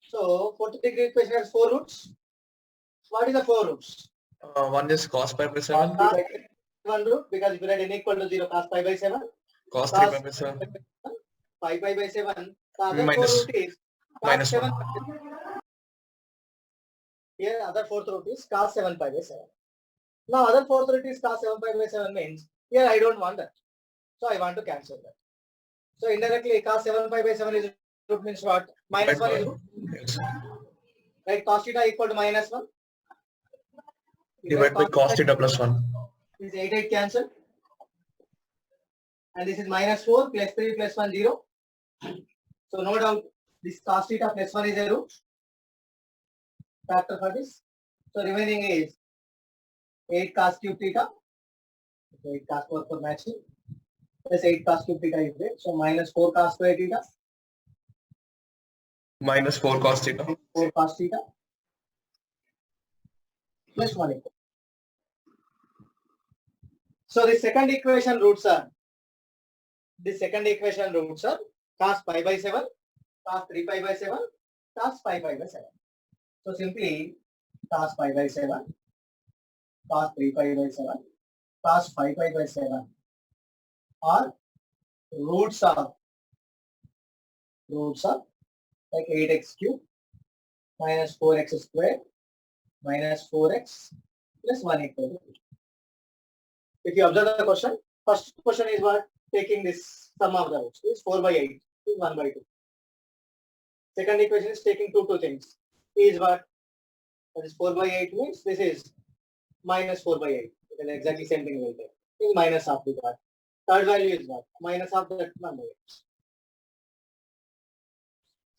So fourth degree equation has 4 roots. What is the 4 roots? One is cos pi by 7, Cos pi by 1 root, because if you write n equal to 0, cos pi by 7. cos 3 pi by 7, Pi by 7. The other Minus- 4 root is cos minus 7. 1. Here other fourth root is cos 7 pi by 7. Now other fourth root is cos 7 pi by 7 means here I don't want that. So I want to cancel that. So indirectly cos 7 pi by 7 is root means what? Minus 1 is root. Yes. Right, cos theta equal to minus 1. Divide by cos theta plus 1. This 8 cancel. And this is minus 4 plus 3 plus 1 0. So no doubt this cos theta plus 1 is a root factor for this. So remaining is 8 cos cube theta. So 8 cos square for matching. Plus 8 cos cube theta is there. So minus 4 cos square theta. Minus 4 cos theta. 4 cos theta. Plus 1 equal. So the second equation roots are cos pi by 7, cos 3 pi by 7, cos pi by 7. So simply cos pi by 7, cos 3 pi by 7, cos 5 pi by 7 are roots of like 8x cube minus 4x square minus 4x plus 1 equal to 2. If you observe the question, first question is what? Taking this sum of the roots is 4 by 8 is 1 by 2. Second equation is taking two things. Is what? That is 4 by 8 means this is minus 4 by 8. It is exactly same thing will take. Is minus of the that. Third value is what? Minus of that 1 by 8.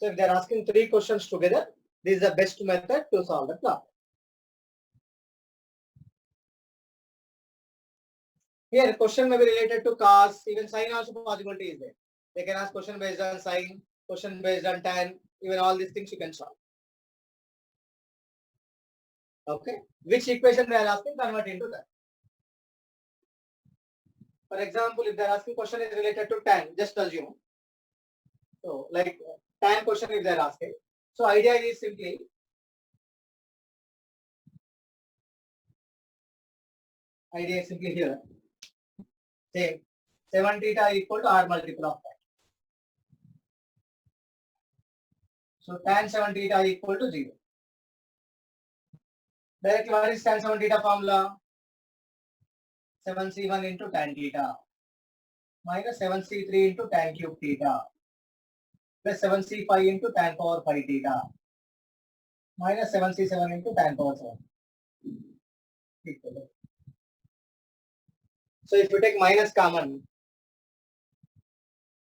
So if they are asking 3 questions together, this is the best method to solve the problem. Here question may be related to cos, even sin also possibility is there. They can ask question based on sin, question based on tan, even all these things you can solve. Okay, which equation they are asking, convert into that. For example, if they are asking question is related to tan, just assume. So like tan question if they are asking. So idea is simply here. Same 7 theta equal to r multiple of that. So tan 7 theta equal to 0. Directly what is tan 7 theta formula? 7c1 into tan theta minus 7c3 into tan cube theta plus 7c5 into tan power 5 theta minus 7c7 into tan power 7. So if you take minus common,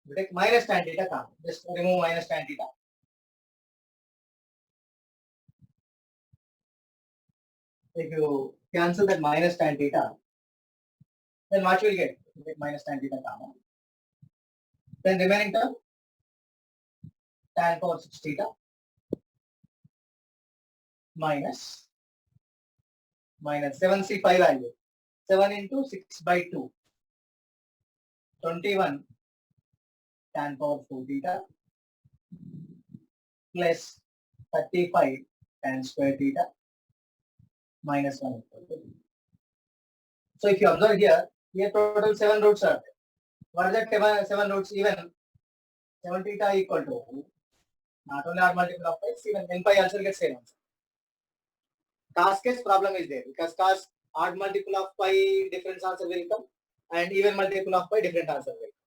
you take minus tan theta common. Just remove minus tan theta. If you cancel that minus tan theta, then what you will get? You get minus tan theta common. Then remaining term, tan power 6 theta minus 7c5 value. 7 into 6 by 2. 21 tan power 4 theta plus 35 tan square theta minus 1 equal to 0. So if you observe here total 7 roots are there. What is that 7 roots? Even 7 theta equal to not only r multiple of x, even n pi also gets same answer. Cos case problem is there because cos odd multiple of pi different answer will come and even multiple of pi different answer will come.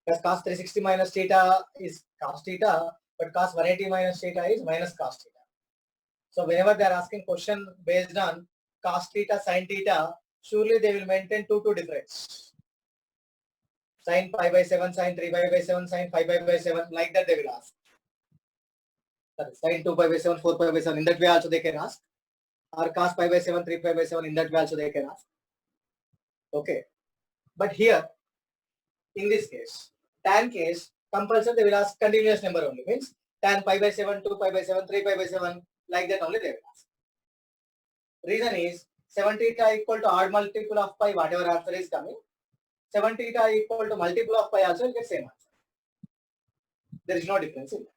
Because cos 360 minus theta is cos theta, but cos 180 minus theta is minus cos theta. So whenever they are asking question based on cos theta, sin theta, surely they will maintain 2 difference. Sin pi by 7, sin 3 pi by 7, sin 5 pi by 7, like that they will ask. Sin 2 pi by 7, 4 pi by 7. In that way also they can ask. Or cos pi by 7, 3 pi by 7. In that way also they can ask. Okay. But here, in this case, tan case, compulsory they will ask continuous number only. Means tan pi by 7, 2 pi by 7, 3 pi by 7. Like that only they will ask. Reason is 7 theta equal to odd multiple of pi, whatever answer is coming. 7 theta equal to multiple of pi also will get same answer. There is no difference in that.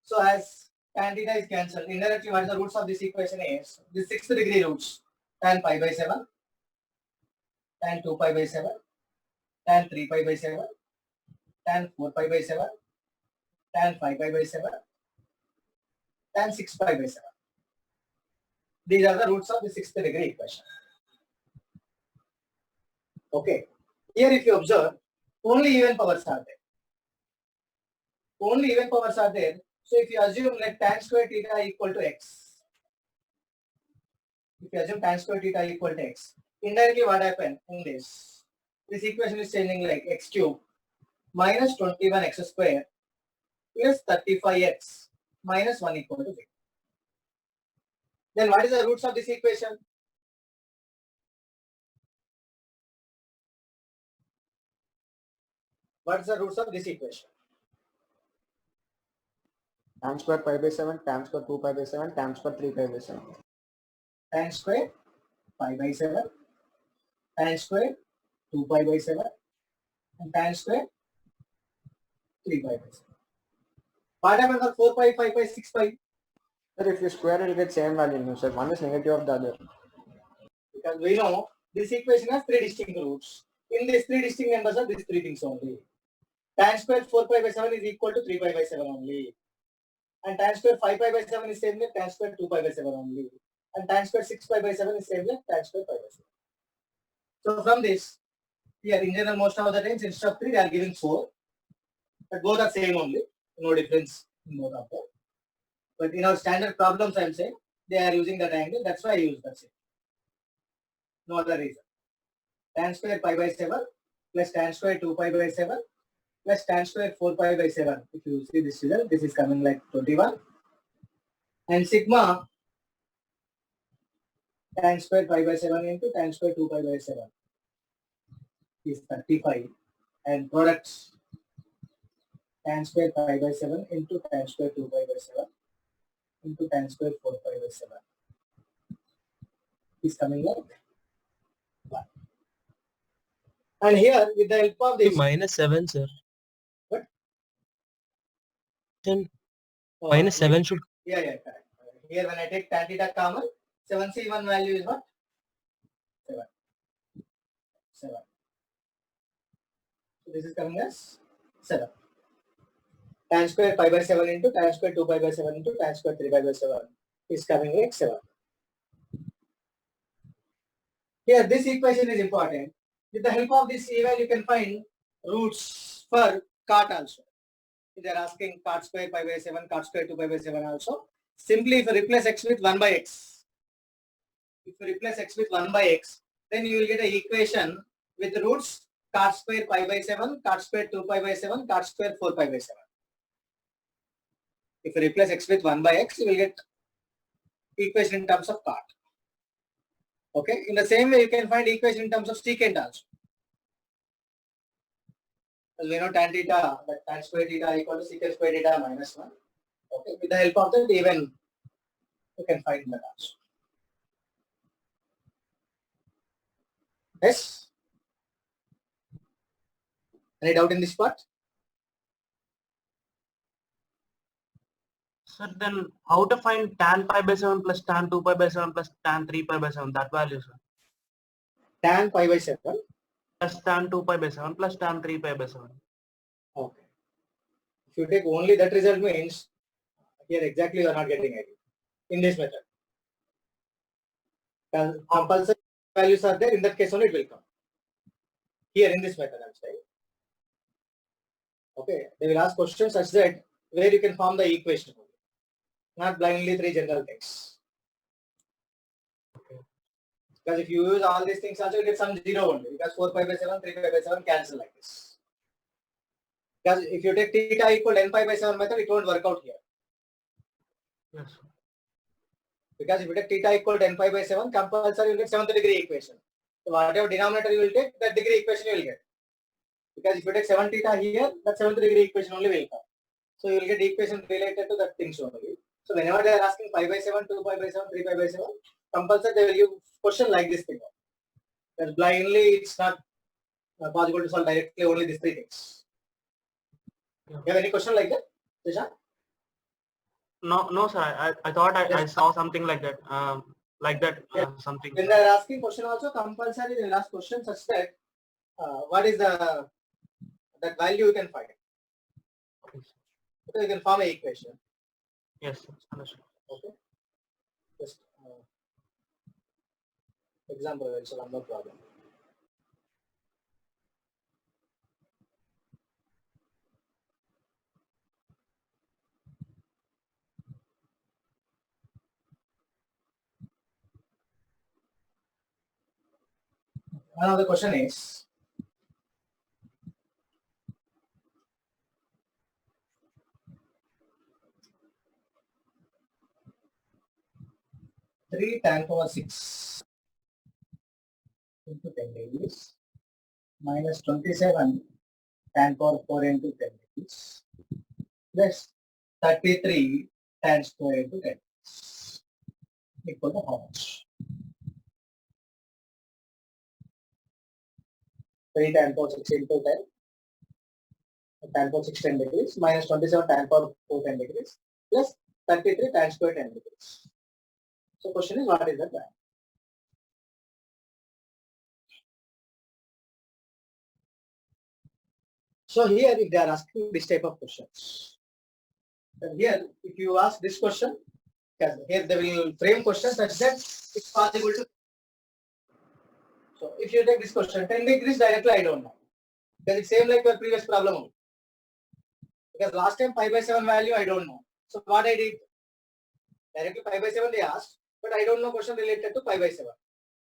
So as tan theta is cancelled, indirectly what is the roots of this equation is the 6th degree roots. Tan pi by 7, tan 2 pi by 7, tan 3 pi by 7, tan 4 pi by 7, tan 5 pi by 7, tan 6 pi by 7. These are the roots of the 6th degree equation. Okay. Here if you observe, only even powers are there. Only even powers are there. So if you assume like tan square theta equal to x, if you assume tan square theta equal to x, indirectly what happened in this? This equation is changing like x cube minus 21x square plus 35x minus 1 equal to 0. Then what is the roots of this equation? What is the roots of this equation? Tan square pi by 7, tan square 2 pi by 7, tan square 3 pi by 7. Tan square pi by 7, tan square 2 pi by 7, and tan square 3 pi by 7. What happens for 4 pi, 5 pi, 6 pi? Sir, if you square it, you get same value. No, sir. One is negative of the other. Because we know this equation has 3 distinct roots. In these 3 distinct numbers are these 3 things only. Tan square 4 pi by 7 is equal to 3 pi by 7 only. And tan square 5 pi by 7 is same like tan square 2 pi by 7 only. And tan square 6 pi by 7 is same like tan square pi by 7. So from this, here in general most of the times instead of 3 they are giving 4. But both are same only. No difference in both of them. But in our standard problems I am saying they are using that angle. That's why I use that same. No other reason. Tan square pi by 7 plus tan square 2 pi by 7 plus tan square 4 pi by 7. If you see this result, this is coming like 21. And sigma tan square pi by 7 into tan square 2 pi by 7 is 35. And products tan square pi by 7 into tan square 2 pi by 7 into tan square 4 pi by 7 is coming like 1. And here with the help of this minus 7, sir. What? Then oh, minus 7 should. Yeah, correct. Here when I take tan theta common, 7c1 value is what? 7. So this is coming as 7. Tan square pi by 7 into tan square 2 pi by 7 into tan square 3 pi by 7 is coming like 7. Here this equation is important. With the help of this eval you can find roots for cot also. If they are asking cot square pi by 7, cot square 2 pi by 7 also. Simply if you replace x with 1 by x. If you replace x with 1 by x, then you will get an equation with roots cot square pi by 7, cot square 2 pi by 7, cot square 4 pi by 7. If you replace x with 1 by x, you will get equation in terms of cot. Okay. In the same way, you can find equation in terms of secant also. As we know tan theta, that tan square theta equal to secant square theta minus 1. Okay. With the help of that, even you can find that also. Yes. Any doubt in this part? Sir, then how to find tan pi by 7 plus tan 2 pi by 7 plus tan 3 pi by 7, that value, sir? Tan pi by 7. Plus tan 2 pi by 7 plus tan 3 pi by 7. Okay. If you take only that result means here exactly you are not getting it in this method. Compulsory values are there, in that case only it will come. Here in this method I am saying. Okay. They will ask questions such that where you can form the equation. Not blindly 3 general things. Okay. Because if you use all these things also you get some 0 only. Because 4 pi by 7, 3 pi by 7 cancel like this. Because if you take theta equal n pi by 7 method, it won't work out here. Yes. Because if you take theta equal to n pi by 7, compulsory you will get 7th degree equation. So whatever denominator you will take, that degree equation you will get. Because if you take 7 theta here, that 7th degree equation only will come. So you will get equation related to that things only. So whenever they are asking pi by 7, 2 pi by 7, 3 pi by 7, compulsory they will give question like this thing. Because blindly it's not possible to solve directly only these three things. Yeah. You have any question like that, Tisha? No, sir. I thought I Yes. saw something like that. Yes. Something. When they are asking question also, compulsory they will ask question such that what is the that value you can find. Okay. So you can form an equation. Yes, sir. Understood. Okay. Just example, so no problem. Another question is, three tan power 6 into 10 degrees minus 27 tan power 4 into 10 degrees plus 33 tan square into 10 degrees equal to how much? 3 tan power 6 into 10, tan power 6 10 degrees minus 27 tan power 4 10 degrees plus 33 tan square 10 degrees. So question is, what is the value? So here if they are asking this type of questions, then here if you ask this question, here they will frame question such that it's possible to. So if you take this question 10 degrees directly, I don't know. Because it's same like your previous problem only. Because last time pi by 7 value I don't know. So what I did, directly pi by 7 they asked, but I don't know question related to pi by 7.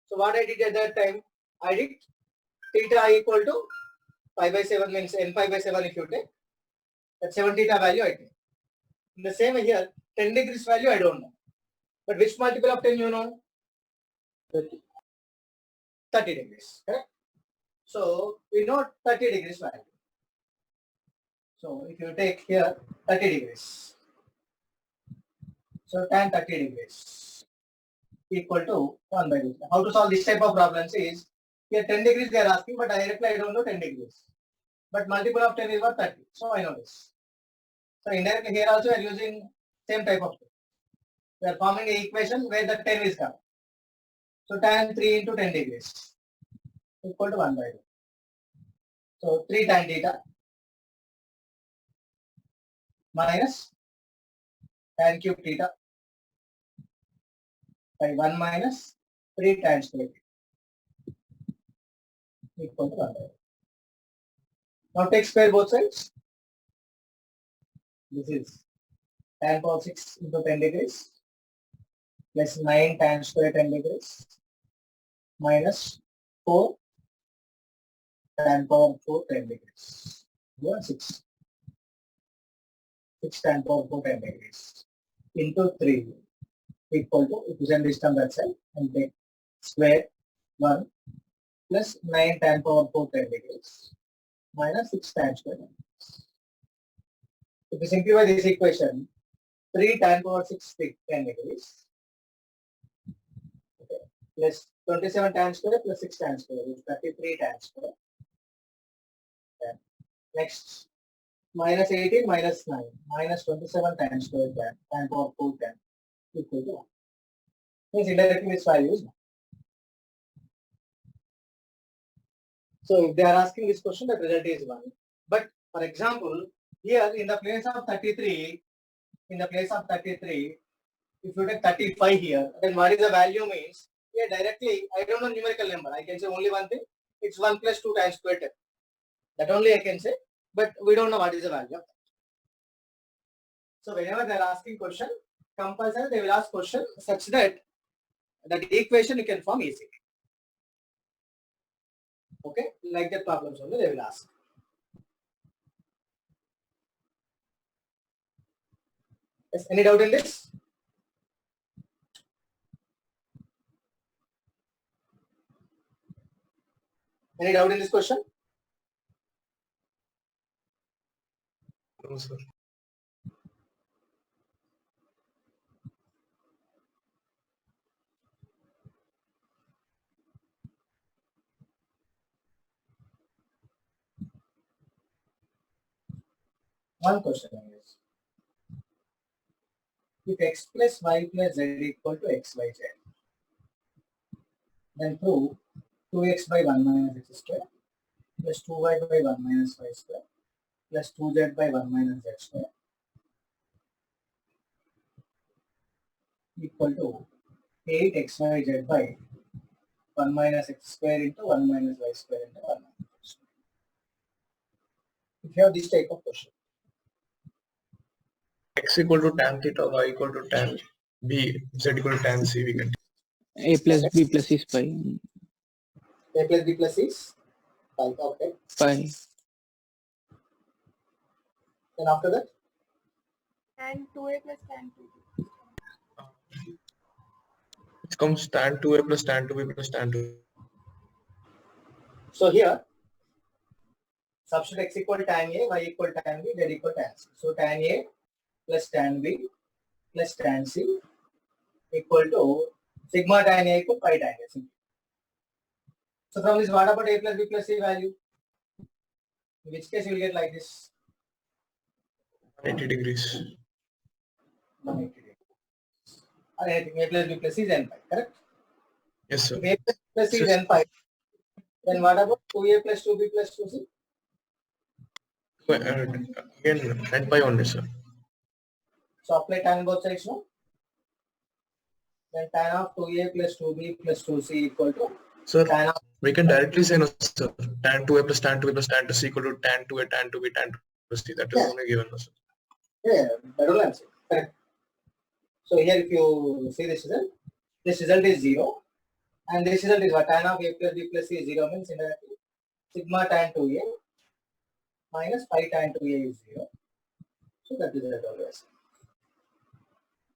So what I did at that time, I did theta equal to pi by 7 means n pi by 7 if you take, that 7 theta value I take. In the same here, 10 degrees value I don't know. But which multiple of 10 you know? 30 degrees, correct? So we know 30 degrees value. So if you take here 30 degrees, so tan 30 degrees equal to 1 by 2. How to solve this type of problems is, here 10 degrees they are asking, but directly I don't know 10 degrees. But multiple of 10 is what? 30. So I know this. So indirectly here also we are using same type of thing. We are forming an equation where the 10 is coming. So tan 3 into 10 degrees equal to 1 by 2. So 3 tan theta minus tan cube theta by 1 minus 3 tan square equal to 1 by 2. Now take square both sides. This is tan power 6 into 10 degrees plus 9 tan square 10 degrees minus 4 tan power 4 10 degrees. Yeah, 6 tan power 4 10 degrees into 3 equal to, if you send this term that side and take square 1 plus 9 tan power 4 10 degrees minus 6 tan square 10 degrees. If you simplify this equation, 3 tan power 6 10 degrees plus 27 tan square plus 6 tan square is 33 tan square. Next, minus 18 minus 9 minus 27 tan square tan power 4 10 equal to 1. Means indirectly this value is 1. So if they are asking this question, the result is 1. But for example, here in the place of 33, if you take 35 here, then what is the value means? Here directly, I don't know numerical number. I can say only one thing. It's 1 plus 2 times square 10. That only I can say, but we don't know what is the value of that. So whenever they are asking question, compulsory they will ask question such that that equation you can form easily. Okay, like that problems only they will ask. Yes, any doubt in this? Any doubt in this question? No, sir. One question is, if x plus y plus z equal to x by z, then prove 2x by 1 minus x square plus 2y by 1 minus y square plus 2z by 1 minus z square equal to 8xyz by 1 minus x square into 1 minus y square into 1 minus y square. If you have this type of question, X equal to tan theta, y equal to tan b, z equal to tan c, we can. A plus B plus C is pi. a plus b plus c is 5. Okay. Pi. Then after that, And 2a plus tan 2b. It comes tan 2a plus tan 2b plus tan 2. so here substitute x equal tan a, y equal tan b, z equal tan c. So tan a plus tan b plus tan c equal to sigma tan a equal pi tan a. So from this, what about a plus b plus c value? In which case you will get like this, 80 degrees. 180 degrees. Or anything, a plus b plus c is n pi, correct? Yes, sir. If a plus c is n pi, then what about 2a plus 2b plus 2c? Again, n pi only, sir. So apply tan both sides, no? Then tan of 2a plus 2b plus 2c equal to Sir, tan of, we can directly say no, sir. Tan 2a plus tan 2b plus tan 2c equal to tan 2a, tan 2b, tan 2c. That is Yeah. only given, sir. yeah, that will answer. Correct. So here if you see this result is 0. And this result is what? Tan of a plus b plus c is 0 means indirectly sigma tan 2a minus pi tan 2a is 0. So that is the always.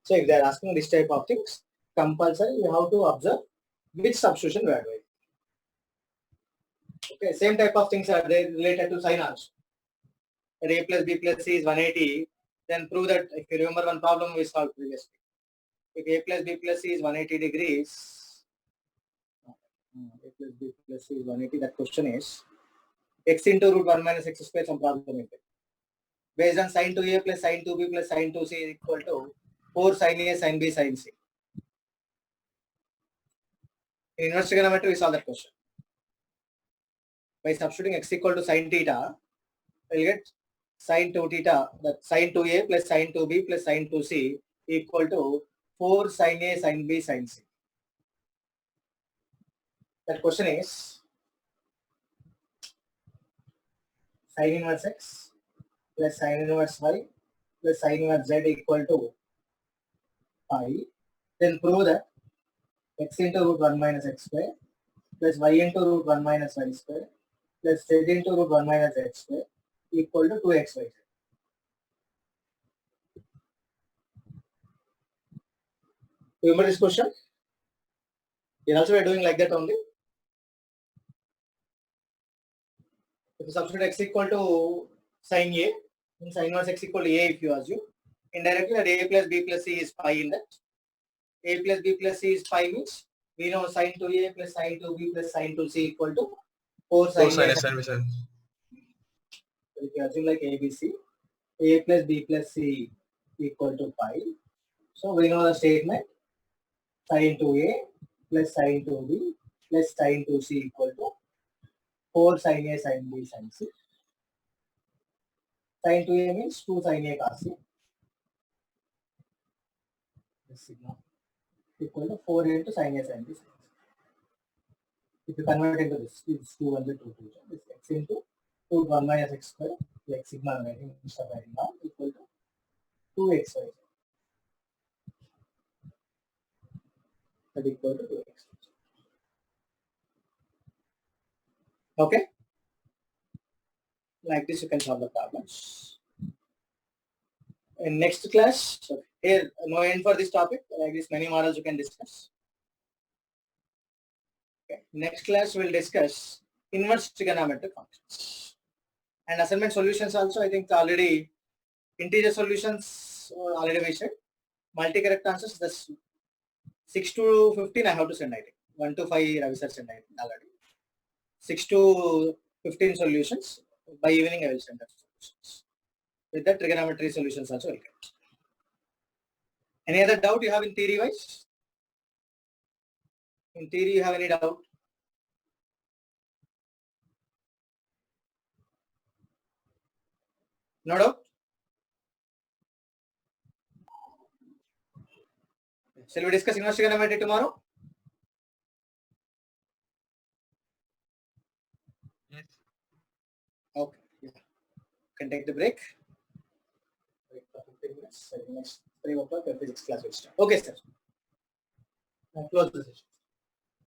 So if they are asking this type of things, compulsory you have to observe which substitution we are doing. Okay, same type of things are there related to sin also. That a plus b plus c is 180, then prove that, if you remember one problem we solved previously. If a plus b plus c is 180 degrees, a plus b plus c is 180, that question is x into root 1 minus x square, some problem is there. Based on sin 2a plus sin 2b plus sin 2c is equal to 4 sin a sin b sin c. In inverse trigonometry we solve that question. By substituting x equal to sin theta, we will get sin 2 theta, that sin 2a plus sin 2b plus sin 2c equal to 4 sin a sin b sin c. That question is sin inverse x plus sin inverse y plus sin inverse z equal to pi. Then prove that x into root 1 minus x square plus y into root 1 minus y square plus z into root 1 minus z square equal to 2xyz. Remember this question? Here also we are doing like that only. If you substitute x equal to sin a, then sin inverse x equal to a if you assume. Indirectly that a plus b plus c is pi in that. A plus b plus c is pi means we know sin 2a plus sin 2b plus sin 2c equal to 4 sin 4 sin a. a sin b sin. If you assume like ABC, a plus b plus c equal to pi. So we know the statement sin 2a plus sin 2b plus sin 2c equal to 4 sin a sin b sin c. Sin 2a means 2 sin a cos c. This sigma equal to 4 into sin a sin b sin c. If you convert into this, it's 2 1 2 2. This x into root 1 minus x square, like sigma writing instead of writing down, equal to 2xy. That equal to 2x. Okay? Like this you can solve the problems. In next class, here no end for this topic. Like this, many models you can discuss. Okay. Next class we'll discuss inverse trigonometric functions and assignment solutions. Also, I think already integer solutions already we said. Multi-correct answers. This 6 to 15 I have to send. I think 1 to 5 Ravi sir send already. 6 to 15 solutions by evening I will send that solutions. With that trigonometry solutions also will get. Any other doubt you have in theory wise? In theory you have any doubt? No doubt? Shall we discuss inverse trigonometry tomorrow? Yes. Okay. Yeah. Can take the break. Break for 15 minutes. Next 3 o'clock physics class will start. Okay, sir. Close the session.